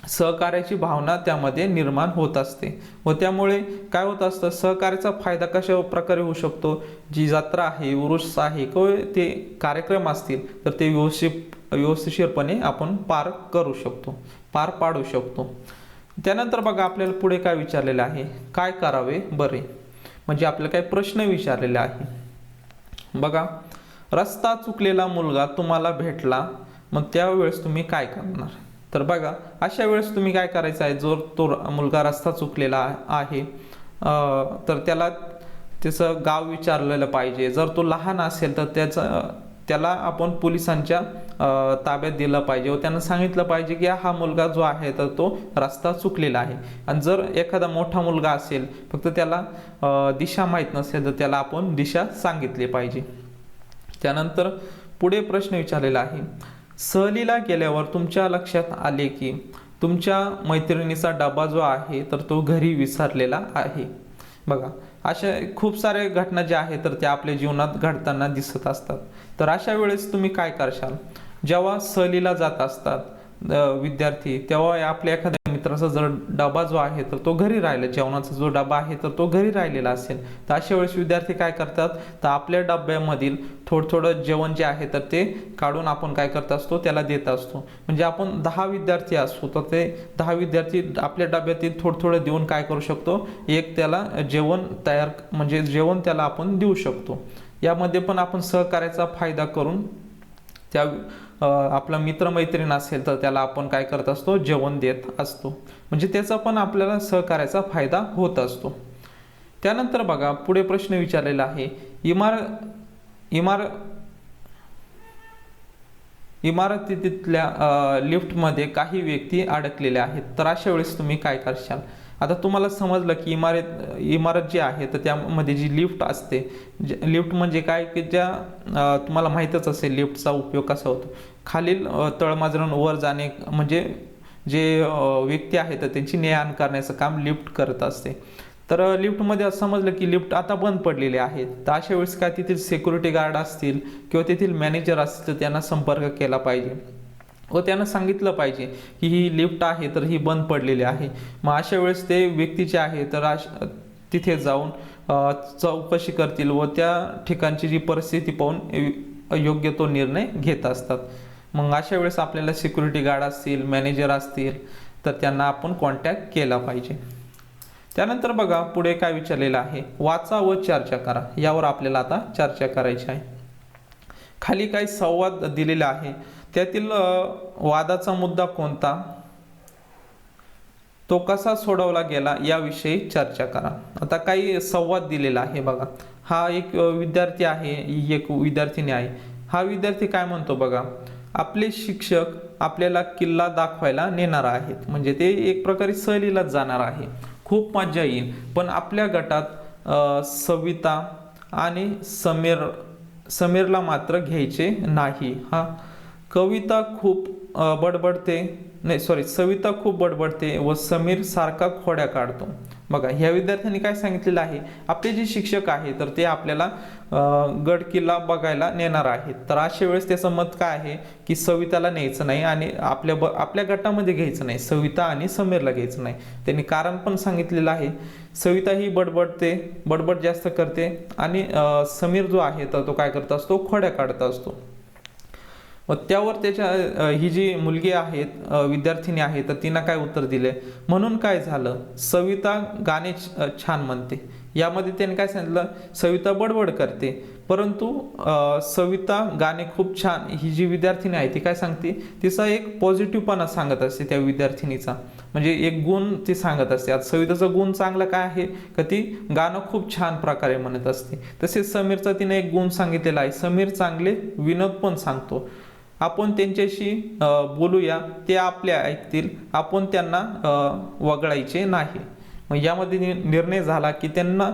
सहकार्याची भावना त्यामध्ये निर्माण होत असते. व त्यामुळे काय होत असतं, सहकार्याचा फायदा कशा प्रकारे होऊ शकतो, जी जत्रा आहे, उरूस आहे किंवा ते कार्यक्रम असतील तर ते व्यवस्थितपणे आपण पार पाडू शकतो. त्यानंतर बघा, आपल्याला पुढे काय विचारलेलं आहे, काय करावे बरे. म्हणजे आपल्याला काय प्रश्न विचारलेले आहे. बघा, रस्ता चुकलेला मुलगा तुम्हाला भेटला, मग त्यावेळेस तुम्ही काय करणार. तर बघा, अशा वेळेस तुम्ही काय करायचं आहे, जर तो मुलगा रस्ता चुकलेला आहे तर त्याचं गाव विचारलेलं पाहिजे. जर तो लहान असेल तर त्याला आपण पोलिसांच्या ताब्यात दिलं पाहिजे व त्यांना सांगितलं पाहिजे की हा मुलगा जो आहे तर तो रस्ता चुकलेला आहे. आणि जर एखादा मोठा मुलगा असेल, फक्त त्याला दिशा माहीत नसेल तर त्याला आपण दिशा सांगितली पाहिजे. त्यानंतर पुढे प्रश्न विचारलेला आहे, सहलीला गेल्यावर तुमच्या लक्षात आले की तुमच्या मैत्रिणीचा डबा जो आहे तर तो घरी विसरलेला आहे. बघा, अशा खूप साऱ्या घटना ज्या आहेत तर त्या आपल्या जीवनात घडताना दिसत असतात. तर अशा वेळेस तुम्ही काय करशाल? जेव्हा सहलीला जात असतात विद्यार्थी, तेव्हा आपल्या एखाद्या मित्राचा जर डबा जो आहे तर तो घरी राहिला, जेवणाचा जो डबा आहे तर तो घरी राहिलेला असेल, तर अशा वेळेस विद्यार्थी काय करतात, तर आपल्या डब्यामधील थोडं जेवण जे आहे तर ते काढून आपण काय करत असतो, त्याला देत असतो. म्हणजे आपण 10 विद्यार्थी असतो तर ते 10 विद्यार्थी आपल्या डब्यातील थोडं देऊन काय करू शकतो, एक त्याला जेवण तयार म्हणजे जेवण त्याला आपण देऊ शकतो. यामध्ये पण आपण सहकार्याचा फायदा करून त्या आपला मित्रमैत्रीण असेल तर त्याला आपण काय करत असतो, जेवण देत असतो. म्हणजे त्याचा पण आपल्याला सहकार्याचा फायदा होत असतो. त्यानंतर बघा, पुढे प्रश्न विचारलेला आहे, इमारतीतल्या लिफ्टमध्ये काही व्यक्ती अडकलेल्या आहेत. तर अशा वेळेस तुम्ही काय करशाल? आता तुम्हाला समजलं की इमारत जी आहे तर त्यामध्ये जी लिफ्ट असते, लिफ्ट म्हणजे काय की ज्या तुम्हाला माहीतच असेल लिफ्टचा उपयोग कसा होतो. खालील तळमजल्यावरून वर जाणे म्हणजे जे व्यक्ती आहेत तर त्यांची ने-आण करण्याचं काम लिफ्ट करत असते. तर लिफ्टमध्ये असं समजलं की लिफ्ट आता बंद पडलेले आहेत, तर अशा वेळेस काय तेथील सिक्युरिटी गार्ड असतील किंवा तेथील मॅनेजर असतील तर त्यांना संपर्क केला पाहिजे व त्यांना सांगितलं पाहिजे की ही लिफ्ट आहे तर ही बंद पडलेली आहे. मग अशा वेळेस ते व्यक्तीचे आहे तर तिथे जाऊन चौकशी करतील व त्या ठिकाणची जी परिस्थिती पाहून योग्य तो निर्णय घेत असतात. मग अशा वेळेस आपल्याला सिक्युरिटी गार्ड असतील, मॅनेजर असतील तर त्यांना आपण कॉन्टॅक्ट केला पाहिजे. त्यानंतर बघा, पुढे काय विचारलेलं आहे, वाचा व चर्चा करा. यावर आपल्याला आता चर्चा करायची आहे. खाली काही संवाद दिलेला आहे, त्यातील वादाचा मुद्दा कोणता, तो कसा सोडवला गेला याविषयी चर्चा करा. आता काही संवाद दिलेला आहे बघा. हा एक विद्यार्थी आहे, एक विद्यार्थिनी आहे. हा विद्यार्थी काय म्हणतो बघा, आपले शिक्षक आपल्याला किल्ला दाखवायला नेणार आहेत. म्हणजे ते एक प्रकारे सहलीलाच जाणार आहे. खूप मजा येईल, पण आपल्या गटात सविता आणि समीरला मात्र घ्यायचे नाही. सविता खूप बडबडते व समीर सारखा खोड्या काढतो. बघा, ह्या विद्यार्थ्यांनी काय सांगितलेलं आहे, आपले जे शिक्षक आहे तर ते आपल्याला गड किल्ला बघायला नेणार आहेत. तर अशा वेळेस त्याचं मत काय आहे की सविताला न्यायचं नाही आणि आपल्या गटामध्ये घ्यायचं नाही, सविता आणि समीरला घ्यायचं नाही. त्यांनी कारण पण सांगितलेलं आहे, सविता ही बडबड जास्त करते आणि समीर जो आहे तर तो काय करत असतो, खोड्या काढत असतो. व त्यावर त्याच्या ही जी मुलगी आहेत, विद्यार्थिनी आहे तर तिनं काय उत्तर दिले, म्हणून काय झालं, सविता गाणे छान म्हणते. यामध्ये त्याने काय सांगितलं, सविता बडबड करते परंतु सविता गाणे खूप छान, ही जी विद्यार्थिनी आहे ती काय सांगते, तिचा एक पॉझिटिव्हपणा सांगत असते त्या विद्यार्थिनीचा, म्हणजे एक गुण ती सांगत असते. आता सविताचा गुण चांगला काय आहे का ती गाणं खूप छान प्रकारे म्हणत असते. तसेच समीरचा तिने एक गुण सांगितलेला आहे, समीर चांगले विनोद पण सांगतो. आपण त्यांच्याशी बोलूया, ते आपल्या ऐकतील, आपण त्यांना वगळायचे नाही. मग यामध्ये निर्णय झाला की त्यांना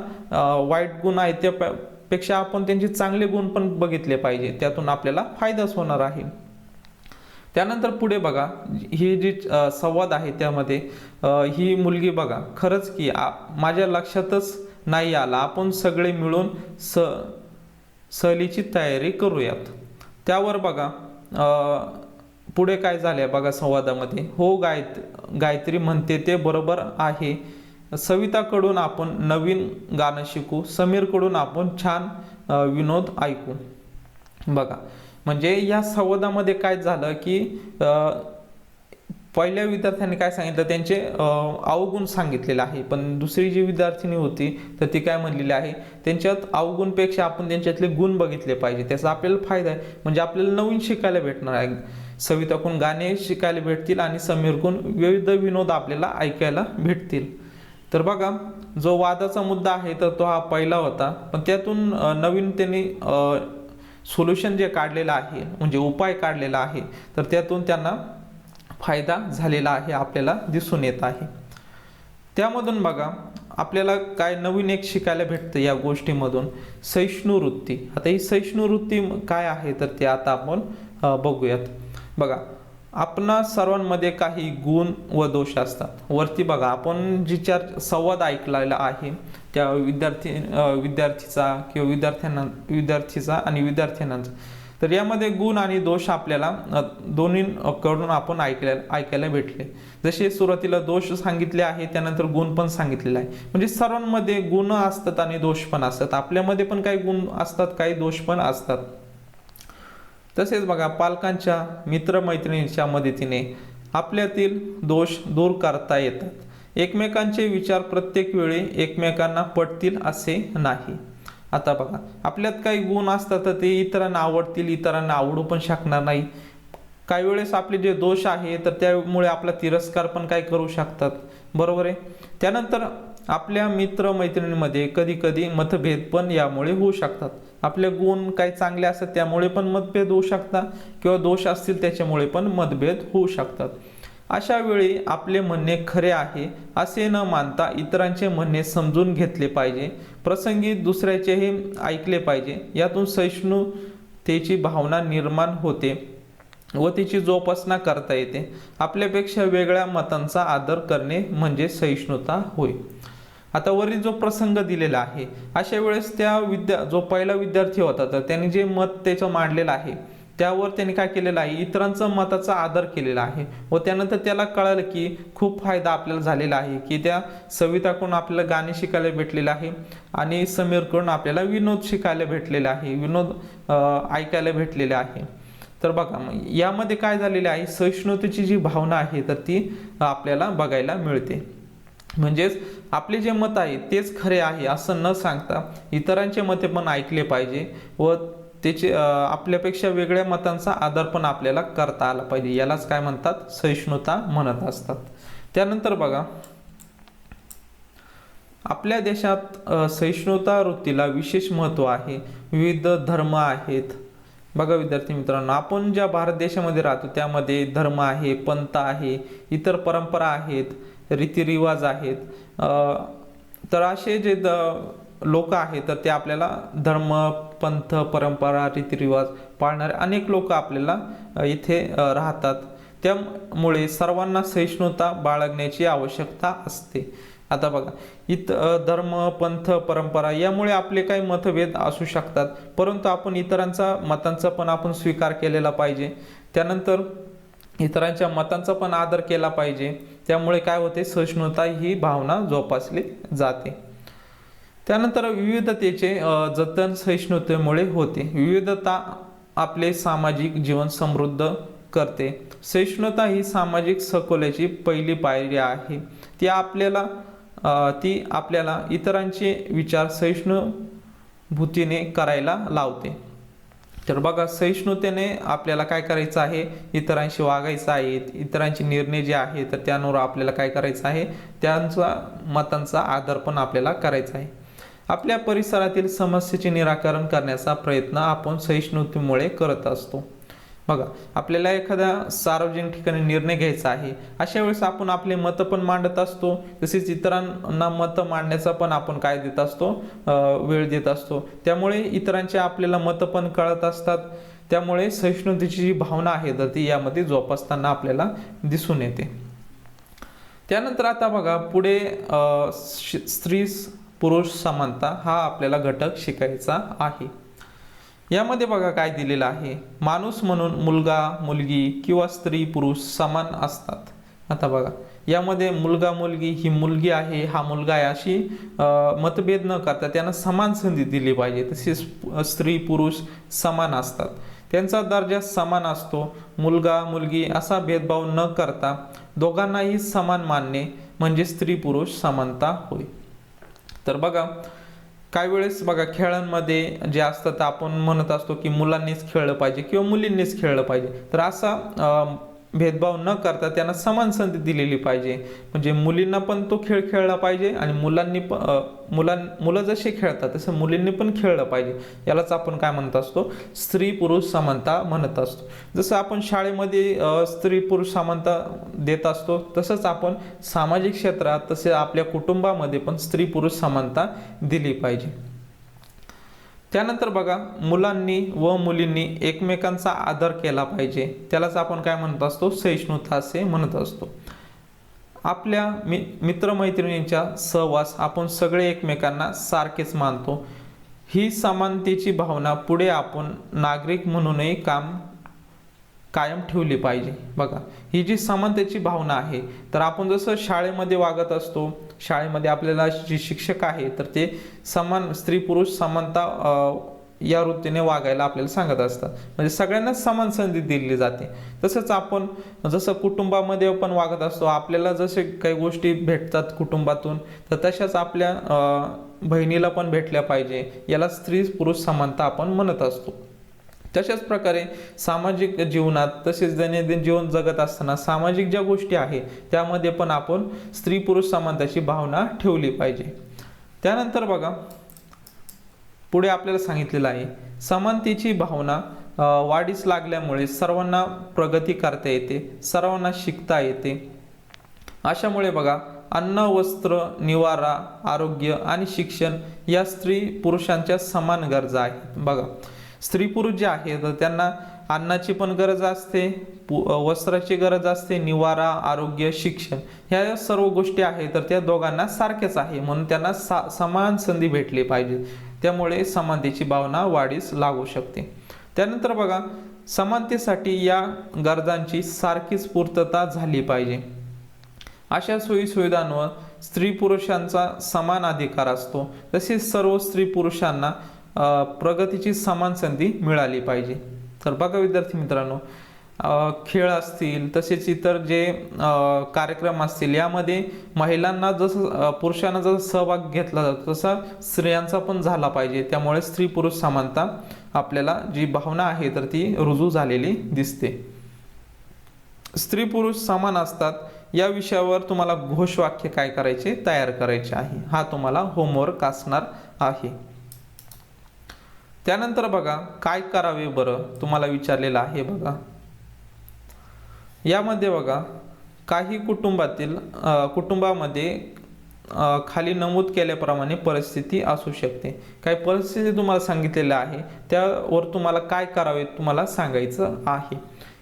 वाईट गुण आहेत त्यापेक्षा आपण त्यांचे चांगले गुण पण बघितले पाहिजे, त्यातून आपल्याला फायदाच होणार आहे. त्यानंतर पुढे बघा, ही जी संवाद आहे त्यामध्ये ही मुलगी बघा, खरंच की माझ्या लक्षातच नाही आला, आपण सगळे मिळून सहलीची तयारी करूयात. त्यावर बघा पुढे काय झाले बघा संवादामध्ये, हो गायत्री म्हणते ते बरोबर आहे, सविताकडून आपण नवीन गाणं शिकू, समीरकडून आपण छान विनोद ऐकू. बघा, म्हणजे या संवादामध्ये काय झालं की पहिल्या विद्यार्थ्यांनी काय सांगितलं, त्यांचे अवगुण सांगितलेले आहे, पण दुसरी जी विद्यार्थिनी होती तर ती काय म्हणलेली आहे, त्यांच्यात अवगुणपेक्षा आपण त्यांच्यातले गुण बघितले पाहिजे, त्याचा आपल्याला फायदा आहे. म्हणजे आपल्याला नवीन शिकायला भेटणार आहे. सविताकडून गाणे शिकायला भेटतील आणि समीरकडून विविध विनोद आपल्याला ऐकायला भेटतील. तर बघा, जो वादाचा मुद्दा आहे तर तो हा पहिला होता, पण त्यातून नवीन त्यांनी सोल्युशन जे काढलेलं आहे, म्हणजे उपाय काढलेला आहे, तर त्यातून त्यांना फायदा झालेला आहे, आपल्याला दिसून येत आहे. त्यामधून बघा, आपल्याला काय नवीन एक शिकायला भेटतं या गोष्टीमधून, सहिष्णू वृत्ती. आता ही सहिष्णू वृत्ती काय आहे तर ते आता आपण बघूयात. बघा, आपणा सर्वांमध्ये काही गुण व दोष असतात। वरती बघा आपण जी संवाद ऐकलेला आहे त्या विद्यार्थीचा किंवा विद्यार्थीचा आणि विद्यार्थ्यांचा, तर यामध्ये गुण आणि दोष आपल्याला दोन्हीकडून आपण ऐकायला भेटले। जसे सुरुवातीला दोष सांगितले आहे त्यानंतर गुण पण सांगितलेले आहे, म्हणजे सर्वांमध्ये गुण असतात आणि दोष पण असतात। आपल्यामध्ये पण काही गुण असतात, काही दोष पण असतात। तसेच बघा पालकांच्या मित्रमैत्रिणींच्या मदतीने आपल्यातील दोष दूर करता येतात। एकमेकांचे विचार प्रत्येक वेळी एकमेकांना पटतील असे नाही। आता बघा आपल्यात काही गुण असतात तर ते इतरांना आवडतील, इतरांना आवडू पण शकणार नाही। काही वेळेस आपले जे दोष आहे तर त्यामुळे आपला तिरस्कार पण काय करू शकतात, बरोबर आहे। त्यानंतर आपल्या मित्रमैत्रिणींमध्ये कधी कधी मतभेद पण यामुळे होऊ शकतात। आपले गुण काही चांगले असतात त्यामुळे पण मतभेद होऊ शकतात किंवा दोष असतील त्याच्यामुळे पण मतभेद होऊ शकतात। अशा वेळी आपले म्हणणे खरे आहे असे न मानता इतरांचे म्हणणे समजून घेतले पाहिजे। प्रसंगी दुसऱ्याचेही ऐकले पाहिजे। यातून सहिष्णुतेची भावना निर्माण होते व तिची जोपासना करता येते। आपल्यापेक्षा वेगळ्या मतांचा आदर करणे म्हणजे सहिष्णुता होय। आता वरील जो प्रसंग दिलेला आहे अशा वेळेस जो पहिला विद्यार्थी होता तर त्यांनी जे मत त्याचं मांडलेलं आहे त्यावर त्यांनी काय केलेलं आहे, इतरांचा मताचा आदर केलेला आहे व त्यानंतर त्याला कळालं की खूप फायदा आपल्याला झालेला आहे, की त्या सविताकडून आपल्याला गाणे शिकायला भेटलेलं आहे आणि समीरकडून आपल्याला विनोद शिकायला भेटलेला आहे, विनोद ऐकायला भेटलेले आहे। तर बघा यामध्ये काय झालेले आहे, सहिष्णुतेची जी भावना आहे तर ती आपल्याला बघायला मिळते। म्हणजेच आपले जे मत आहे तेच खरे आहे असं न सांगता इतरांचे मते पण ऐकले पाहिजे व त्याचे आपल्यापेक्षा वेगळ्या मतांचा आदर पण आपल्याला करता आला पाहिजे। यालाच काय म्हणतात, सहिष्णुता म्हणत असतात। त्यानंतर बघा आपल्या देशात सहिष्णुता वृत्तीला विशेष महत्त्व आहे। विविध धर्म आहेत। बघा विद्यार्थी मित्रांनो, आपण ज्या भारत देशामध्ये राहतो त्यामध्ये धर्म आहे, पंथ आहे, इतर परंपरा आहेत, रीतिरिवाज आहेत। तर असे जे लोक आहेत तर ते आपल्याला धर्म, पंथ, परंपरा, रीतिरिवाज पाळणारे अनेक लोक आपल्याला इथे राहतात। त्यामुळे सर्वांना सहिष्णुता बाळगण्याची आवश्यकता असते। आता बघा धर्म, पंथ, परंपरा यामुळे आपले काही मतभेद असू शकतात, परंतु आपण इतरांचा मतांचा पण आपण स्वीकार केलेला पाहिजे। त्यानंतर इतरांच्या मतांचा पण आदर केला पाहिजे। त्यामुळे काय होते, सहिष्णुता ही भावना जोपासली जाते। त्यानंतर विविधतेचे जतन सहिष्णुतेमुळे होते। विविधता आपले सामाजिक जीवन समृद्ध करते। सहिष्णुता ही सामाजिक सखोल्याची पहिली पायरी आहे। ती आपल्याला इतरांचे विचार सहिष्णुभूतीने करायला लावते। तर बघा सहिष्णुतेने आपल्याला काय करायचं आहे, इतरांशी वागायचं आहे, इतरांचे निर्णय जे आहे तर त्यानुसार आपल्याला काय करायचं आहे, त्यांचा मतांचा आदर पण आपल्याला करायचा आहे। आपल्या परिसरातील समस्येचे निराकरण करण्याचा प्रयत्न आपण सहिष्णुतेमुळे करत असतो। बघा आपल्याला एखाद्या सार्वजनिक ठिकाणी निर्णय घ्यायचा आहे, अशा वेळेस आपण आपले मत पण मांडत असतो, तसेच इतरांना मत मांडण्याचा पण आपण काय देत असतो, वेळ देत असतो। त्यामुळे इतरांचे आपल्याला मत पण कळत असतात। त्यामुळे सहिष्णुतेची जी भावना आहे तर ती यामध्ये जोपासताना आपल्याला दिसून येते। त्यानंतर आता बघा पुढे स्त्री पुरुष समानता हा आपल्याला घटक शिकायचा आहे। यामध्ये बघा काय दिलेलं आहे, माणूस म्हणून मुलगा, मुलगी किंवा स्त्री पुरुष समान असतात। आता बघा यामध्ये मुलगा, मुलगी, ही मुलगी आहे, हा मुलगा आहे अशी मतभेद न करता त्यांना समान संधी दिली पाहिजे। तसेच स्त्री पुरुष समान असतात, त्यांचा दर्जा समान असतो। मुलगा मुलगी असा भेदभाव न करता दोघांनाही समान मानणे म्हणजे स्त्री पुरुष समानता होय। तर बघा काही वेळेस बघा खेळांमध्ये जे असतात आपण म्हणत असतो की मुलांनीच खेळलं पाहिजे किंवा मुलींनीच खेळलं पाहिजे, तर असा भेदभाव न करता त्यांना समान संधी दिलेली पाहिजे। म्हणजे मुलींना पण तो खेळ खेळला पाहिजे आणि मुलांनी पण मुलं जसे खेळतात तसं मुलींनी पण खेळलं पाहिजे। यालाच आपण काय म्हणत असतो, स्त्री पुरुष समानता म्हणत असतो। जसं आपण शाळेमध्ये स्त्री पुरुष समानता देत असतो तसंच आपण सामाजिक क्षेत्रात तसे आपल्या कुटुंबामध्ये पण स्त्री पुरुष समानता दिली पाहिजे। त्यानंतर बघा, मुलांनी व मुलींनी एकमेकांचा आदर केला पाहिजे, त्यालाच आपण काय म्हणत असतो, सहिष्णुता असे म्हणत असतो. आपल्या मित्रमैत्रिणींच्या सहवास आपण सगळे एकमेकांना सारखेच मानतो. ही समानतेची भावना पुढे आपण नागरिक म्हणूनही कायम ठेवली पाहिजे. बघा, ही जी समानतेची भावना आहे, तर आपण जसं शाळेमध्ये वागत असतो, शाळेमध्ये आपल्याला जे शिक्षक आहे तर ते समान स्त्री पुरुष समानता या वृत्तीने वागायला आपल्याला सांगत असतात, म्हणजे सगळ्यांना समान संधी दिली जाते. तसंच आपण जसं कुटुंबामध्ये पण वागत असतो, आपल्याला जसे काही गोष्टी भेटतात कुटुंबातून, तर तशाच आपल्या बहिणीला पण भेटल्या पाहिजे. याला स्त्री पुरुष समानता आपण म्हणत असतो. तशाच प्रकारे सामाजिक जीवनात, तसेच दैनंदिन जीवन जगत असताना सामाजिक ज्या गोष्टी आहेत त्यामध्ये पण आपण स्त्री पुरुष समानतेची भावना ठेवली पाहिजे. त्यानंतर बघा, पुढे आपल्याला सांगितलेलं आहे, समानतेची भावना वाढीस लागल्यामुळे सर्वांना प्रगती करता येते, सर्वांना शिकता येते. अशामुळे बघा, अन्न, वस्त्र, निवारा, आरोग्य आणि शिक्षण या स्त्री पुरुषांच्या समान गरजा आहेत. बघा, स्त्री पुरुष जे आहेत तर त्यांना अन्नाची पण गरज असते, वस्त्राची गरज असते, निवारा, आरोग्य, शिक्षण ह्या सर्व गोष्टी आहेत तर त्या दोघांना सारखेच आहे, म्हणून त्यांना समान संधी भेटली पाहिजे. त्यामुळे समानतेची भावना वाढीस लागू शकते. त्यानंतर बघा, समानतेसाठी या गरजांची सारखीच पूर्तता झाली पाहिजे. अशा सोयी सुविधांवर स्त्री पुरुषांचा समान अधिकार असतो. तसेच सर्व स्त्री पुरुषांना प्रगतीची समान संधी मिळाली पाहिजे. तर बघा विद्यार्थी मित्रांनो, खेळ असतील, तसेच इतर जे कार्यक्रम असतील, यामध्ये महिलांना जसं पुरुषांना जसं सहभाग घेतला जातो तसा स्त्रियांचा पण झाला पाहिजे. त्यामुळे स्त्री पुरुष समानता आपल्याला जी भावना आहे तर ती रुजू झालेली दिसते. स्त्री पुरुष समान असतात या विषयावर तुम्हाला घोषवाक्य काय करायचे, तयार करायचे आहे. हा तुम्हाला होमवर्क असणार आहे. त्यानंतर बघा, काय करावे बरं, तुम्हाला विचारलेलं आहे. बघा, यामध्ये बघा, काही कुटुंबामध्ये खाली नमूद केल्याप्रमाणे परिस्थिती असू शकते. काही परिस्थिती तुम्हाला सांगितलेल्या आहे, त्यावर तुम्हाला काय करावे तुम्हाला सांगायचं आहे.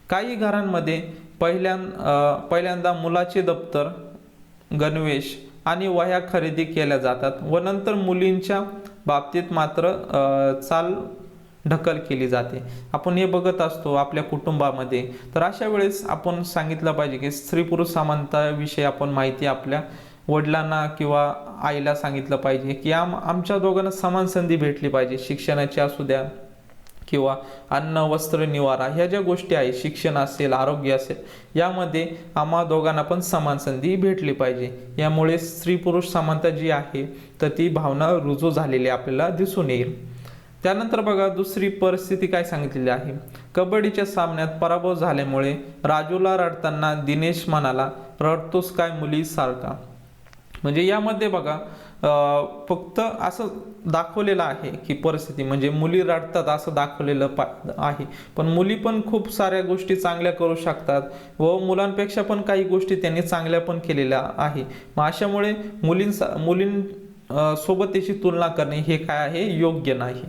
काही घरांमध्ये पहिल्यांदा मुलाचे दप्तर, गणवेश आणि वह्या खरेदी केल्या जातात व नंतर मुलींच्या बाबतीत मात्र चाल ढकल केली जाते. आपण हे बघत असतो आपल्या कुटुंबामध्ये. तर अशा वेळेस आपण सांगितलं पाहिजे की स्त्री पुरुष समानताविषयी आपण माहिती आपल्या वडिलांना किंवा आईला सांगितलं पाहिजे की आमच्या दोघांना समान संधी भेटली पाहिजे. शिक्षणाची असू द्या किंवा अन्न, वस्त्र, निवारा ह्या ज्या गोष्टी आहेत, शिक्षण असेल, आरोग्य असेल, यामध्ये आम्हा दोघांना पण समान संधी भेटली पाहिजे. यामुळे स्त्री पुरुष समानता जी आहे तर ती भावना रुजू झालेली आपल्याला दिसून येईल. त्यानंतर बघा, दुसरी परिस्थिती काय सांगितलेली आहे. कबड्डीच्या सामन्यात पराभव झाल्यामुळे राजूला रडताना दिनेश म्हणाला, रडतोस काय मुली सारखा. म्हणजे यामध्ये बघा, फक्त असं दाखवलेलं आहे की परिस्थिती म्हणजे मुली रडतात असं दाखवलेलं आहे, पण मुली पण खूप साऱ्या गोष्टी चांगल्या करू शकतात व मुलांपेक्षा पण काही गोष्टी त्यांनी चांगल्या पण केलेल्या आहे. मग अशामुळे मुलींसोबत त्याची तुलना करणे हे काय आहे, योग्य नाही.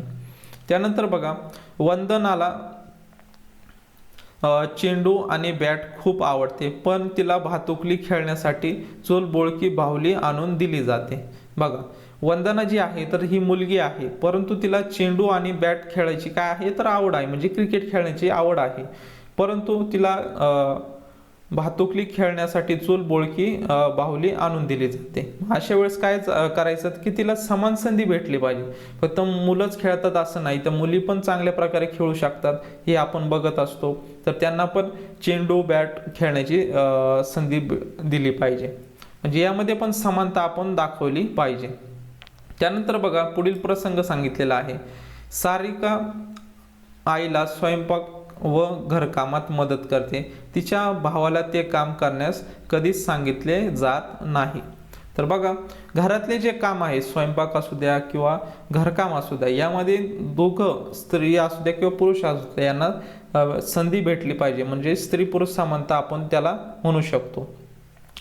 त्यानंतर बघा, वंदनाला चेंडू आणि बॅट खूप आवडते, पण तिला भातुकली खेळण्यासाठी चूलबोळकी बाहुली आणून दिली जाते. बघा, वंदना जी आहे तर ही मुलगी आहे, परंतु तिला चेंडू आणि बॅट खेळायची काय आहे तर आवड आहे, म्हणजे क्रिकेट खेळण्याची आवड आहे, परंतु तिला भातुकली खेळण्यासाठी चूलबोळकी बाहुली आणून दिली जाते. अशा वेळेस काय करायचं की तिला समान संधी भेटली पाहिजे. फक्त मुलंच खेळतात असं नाही, तर मुली पण चांगल्या प्रकारे खेळू शकतात हे आपण बघत असतो. तर त्यांना पण चेंडू बॅट खेळण्याची संधी दिली पाहिजे, म्हणजे यामध्ये पण समानता आपण दाखवली पाहिजे. त्यानंतर बघा, पुढील प्रसंग सांगितलेला आहे. सारिका आईला स्वयंपाक व घरकामात मदत करते, तिच्या भावाला ते काम करण्यास कधीच सांगितले जात नाही. तर बघा, घरातले जे काम आहे, स्वयंपाक असू द्या किंवा घरकाम असू द्या, यामध्ये दोघं, स्त्री असू द्या किंवा पुरुष असू द्या, यांना संधी भेटली पाहिजे, म्हणजे स्त्री पुरुष समानता आपण त्याला म्हणू शकतो.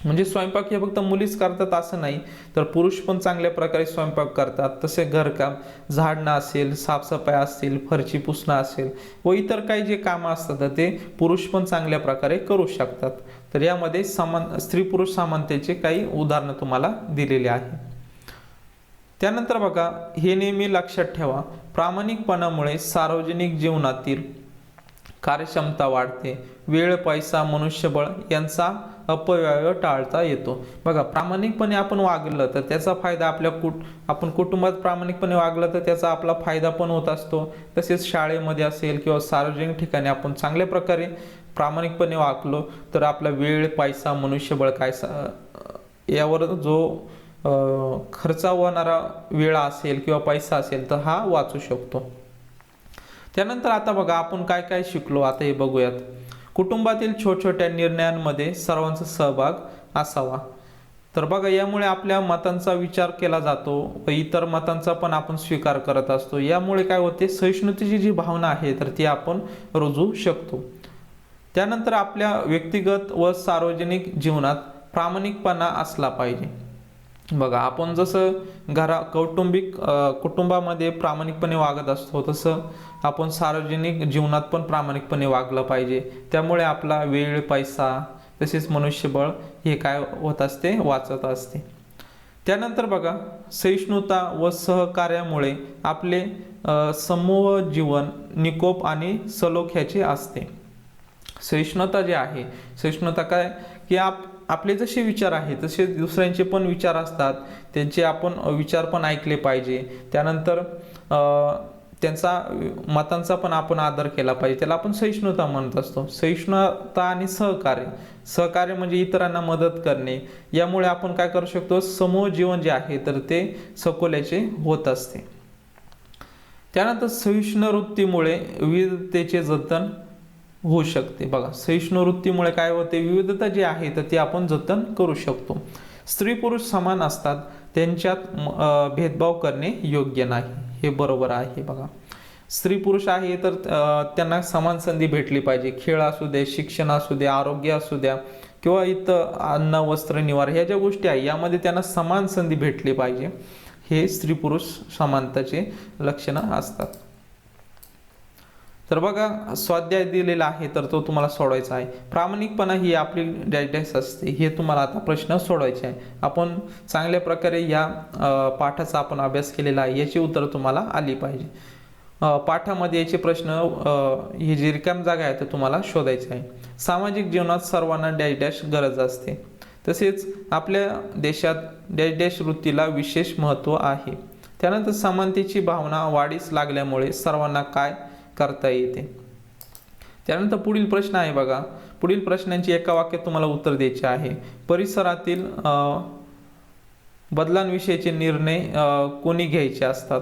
म्हणजे स्वयंपाक हे फक्त मुलीच करतात असं नाही, तर पुरुष पण चांगल्या प्रकारे स्वयंपाक करतात. तसे घरकाम, झाडणं असेल, साफसफाई असेल, फरची पुसणं असेल व इतर काही जे कामं असतात ते पुरुष पण चांगल्या प्रकारे करू शकतात. तर यामध्ये स्त्री पुरुष समानतेचे काही उदाहरणं तुम्हाला दिलेली आहे. त्यानंतर बघा, हे नेहमी लक्षात ठेवा, प्रामाणिकपणामुळे सार्वजनिक जीवनातील कार्यक्षमता वाढते, वेळ, पैसा, मनुष्यबळ यांचा अपव्यय टाळता येतो. बघा, प्रामाणिकपणे आपण वागलं तर त्याचा फायदा आपण कुटुंबात प्रामाणिकपणे वागलं तर त्याचा आपला फायदा पण होत असतो. तसेच शाळेमध्ये असेल किंवा सार्वजनिक ठिकाणी आपण चांगल्या प्रकारे प्रामाणिकपणे वागलो तर आपला वेळ, पैसा, मनुष्यबळ यावर जो खर्च होणारा वेळ असेल किंवा पैसा असेल तर हा वाचू शकतो. त्यानंतर आता बघा, आपण काय काय शिकलो आता हे बघूयात. कुटुंबातील छोट्या निर्णयांमध्ये सर्वांचा सहभाग असावा. तर बघा, यामुळे आपल्या मतांचा विचार केला जातो व इतर मतांचा पण आपण स्वीकार करत असतो. यामुळे काय होते, सहिष्णुतेची जी भावना आहे तर ती आपण रुजवू शकतो. त्यानंतर आपल्या व्यक्तिगत व सार्वजनिक जीवनात प्रामाणिकपणा असला पाहिजे. बघा, आपण जसं कुटुंबामध्ये प्रामाणिकपणे वागत असतो तसं आपण सार्वजनिक जीवनात पण प्रामाणिकपणे वागलं पाहिजे. त्यामुळे आपला वेळ, पैसा तसेच मनुष्यबळ हे काय होत असते, वाचत असते. त्यानंतर बघा, सहिष्णुता व सहकार्यामुळे आपले समूह जीवन निकोप आणि सलोख्याचे असते. सहिष्णुता जे आहे, सहिष्णुता काय की आपले जसे विचार आहेत तसे दुसऱ्यांचे पण विचार असतात, त्यांचे आपण विचार पण ऐकले पाहिजे. त्यानंतर त्यांचा मतांचा पण आपण आदर केला पाहिजे. त्याला आपण सहिष्णुता म्हणत असतो. सहिष्णुता आणि सहकार्य म्हणजे इतरांना मदत करणे. यामुळे आपण काय करू शकतो, समूह जीवन जे आहे तर ते सखोल्याचे होत असते. त्यानंतर सहिष्णु वृत्तीमुळे विविधतेचे जतन होऊ शकते. बघा, सहिष्णु वृत्तीमुळे काय होते, विविधता जी आहे तर ती आपण जतन करू शकतो. स्त्री पुरुष समान असतात, त्यांच्यात भेदभाव करणे योग्य नाही, हे बरोबर आहे. बघा, स्त्री पुरुष आहे तर त्यांना समान संधी भेटली पाहिजे. खेळ असू दे, शिक्षण असू दे, आरोग्य असू द्या किंवा इतर अन्न, वस्त्र, निवारा ह्या ज्या गोष्टी आहे यामध्ये त्यांना समान संधी भेटली पाहिजे. हे स्त्री पुरुष समानतेचे लक्षणं असतात. तर बघा, स्वाध्याय दिलेला आहे तर तो तुम्हाला सोडवायचा आहे. प्रामाणिकपणा ही आपली डॅश असते, हे तुम्हाला आता प्रश्न सोडवायचे आहे. आपण चांगल्या प्रकारे या पाठाचा आपण अभ्यास केलेला आहे, याची उत्तर तुम्हाला आली पाहिजे. पाठामध्ये याचे प्रश्न ही जी रिकाम जागा आहे तर तुम्हाला शोधायचे आहे. सामाजिक जीवनात सर्वांना डॅश गरज असते. तसेच आपल्या देशात डॅश वृत्तीला विशेष महत्त्व आहे. त्यानंतर समानतेची भावना वाढीस लागल्यामुळे सर्वांना काय करता येते. त्यानंतर पुढील प्रश्न आहे बघा, पुढील प्रश्नांची एका वाक्यात तुम्हाला उत्तर द्यायचे आहे. परिसरातील बदलांविषयीचे निर्णय कोणी घ्यायचे असतात.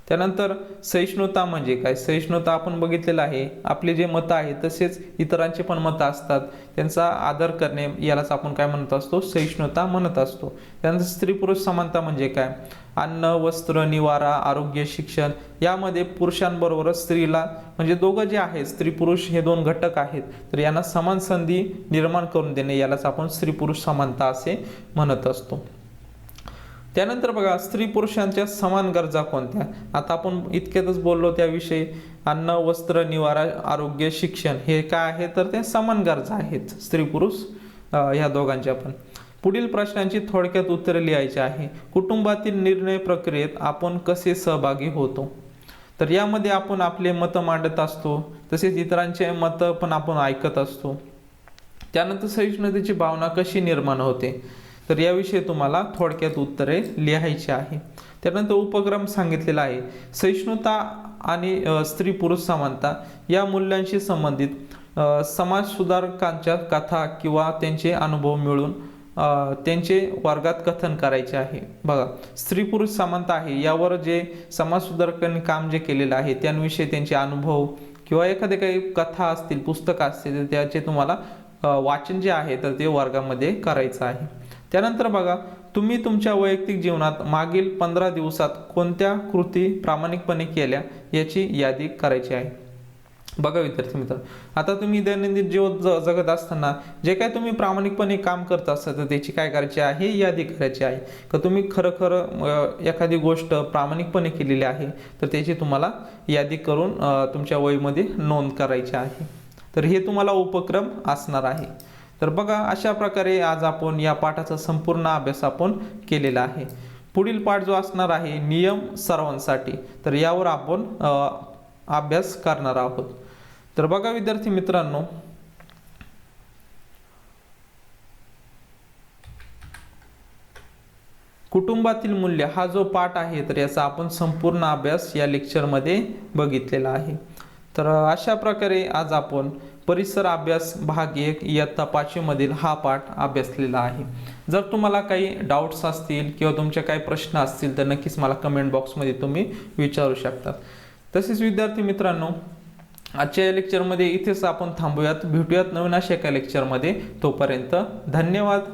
त्यानंतर सहिष्णुता म्हणजे काय, सहिष्णुता आपण बघितलेलं आहे, आपले जे मतं आहेत तसेच इतरांचे पण मतं असतात, त्यांचा आदर करणे यालाच आपण काय म्हणत असतो, सहिष्णुता म्हणत असतो. त्यानंतर स्त्री पुरुष समानता म्हणजे काय, अन्न, वस्त्र, निवारा, आरोग्य, शिक्षण यामध्ये पुरुषांबरोबरच स्त्रीला म्हणजे दोघं जे आहेत, स्त्री पुरुष हे दोन घटक आहेत, तर यांना समान संधी निर्माण करून देणे यालाच आपण स्त्री पुरुष समानता असे म्हणत असतो. त्यानंतर बघा, स्त्री पुरुषांच्या समान गरजा कोणत्या. आता आपण इतक्यातच बोललो त्याविषयी, अन्न, वस्त्र, निवारा, आरोग्य, शिक्षण हे काय आहे तर ते समान गरजा आहेत स्त्री पुरुष ह्या दोघांच्या पण. पुढील प्रश्नांची थोडक्यात उत्तरे लिहायची आहे. कुटुंबातील निर्णय प्रक्रियेत आपण कसे सहभागी होतो. तर यामध्ये आपण आपले मतं मांडत असतो, तसेच इतरांचे मतं पण आपण ऐकत असतो. त्यानंतर सहिष्णुतेची भावना कशी निर्माण होते, तर याविषयी तुम्हाला थोडक्यात उत्तरे लिहायची आहे. त्यानंतर उपक्रम सांगितलेला आहे. सहिष्णुता आणि स्त्री पुरुष समानता या मूल्यांशी संबंधित समाज सुधारकांच्या कथा किंवा त्यांचे अनुभव मिळून त्यांचे वर्गात कथन करायचे आहे. बघा, स्त्री पुरुष समानता आहे यावर जे समाज सुधारकांनी काम जे केलेलं आहे त्यांविषयी त्यांचे अनुभव किंवा एखादे काही कथा असतील, पुस्तक असतील, तर त्याचे तुम्हाला वाचन जे आहे तर ते वर्गामध्ये करायचं आहे. त्यानंतर बघा, तुम्ही तुमच्या वैयक्तिक जीवनात मागील 15 दिवसात कोणत्या कृती प्रामाणिकपणे केल्या याची यादी करायची आहे. बघा विद्यार्थी मित्र, आता तुम्ही दैनंदिन जीवन जगत असताना जे काय तुम्ही प्रामाणिकपणे काम करत असता तर त्याची काय करायची आहे, यादी करायची आहे. का तुम्ही खरं खरं एखादी गोष्ट प्रामाणिकपणे केलेली आहे तर त्याची तुम्हाला यादी करून तुमच्या वहीमध्ये नोंद करायची आहे. तर हे तुम्हाला उपक्रम असणार आहे. तर बघा अशा प्रकारे आज आपण या पाठाचा संपूर्ण अभ्यास आपण केलेला आहे. पुढील पाठ जो असणार आहे नियम सर्वांसाठी, तर यावर आपण अभ्यास करणार आहोत. तर बघा विद्यार्थी मित्रांनो, कुटुंबातील मूल्य हा जो पाठ आहे तर याचा आपण संपूर्ण अभ्यास या लेक्चरमध्ये बघितलेला आहे. तर अशा प्रकारे आज आपण परिसर अभ्यास भाग 1 इयत्ता 5वी मधील हा पाठ अभ्यासलेला आहे. जर तुम्हाला काही डाऊट्स असतील किंवा तुमचे काही प्रश्न असतील तर नक्कीच मला कमेंट बॉक्समध्ये तुम्ही विचारू शकता. तसेच विद्यार्थी मित्रांनो, आजच्या या लेक्चरमध्ये इथेच आपण थांबूयात. भेटूयात नवीन अशा एका लेक्चरमध्ये. तोपर्यंत धन्यवाद.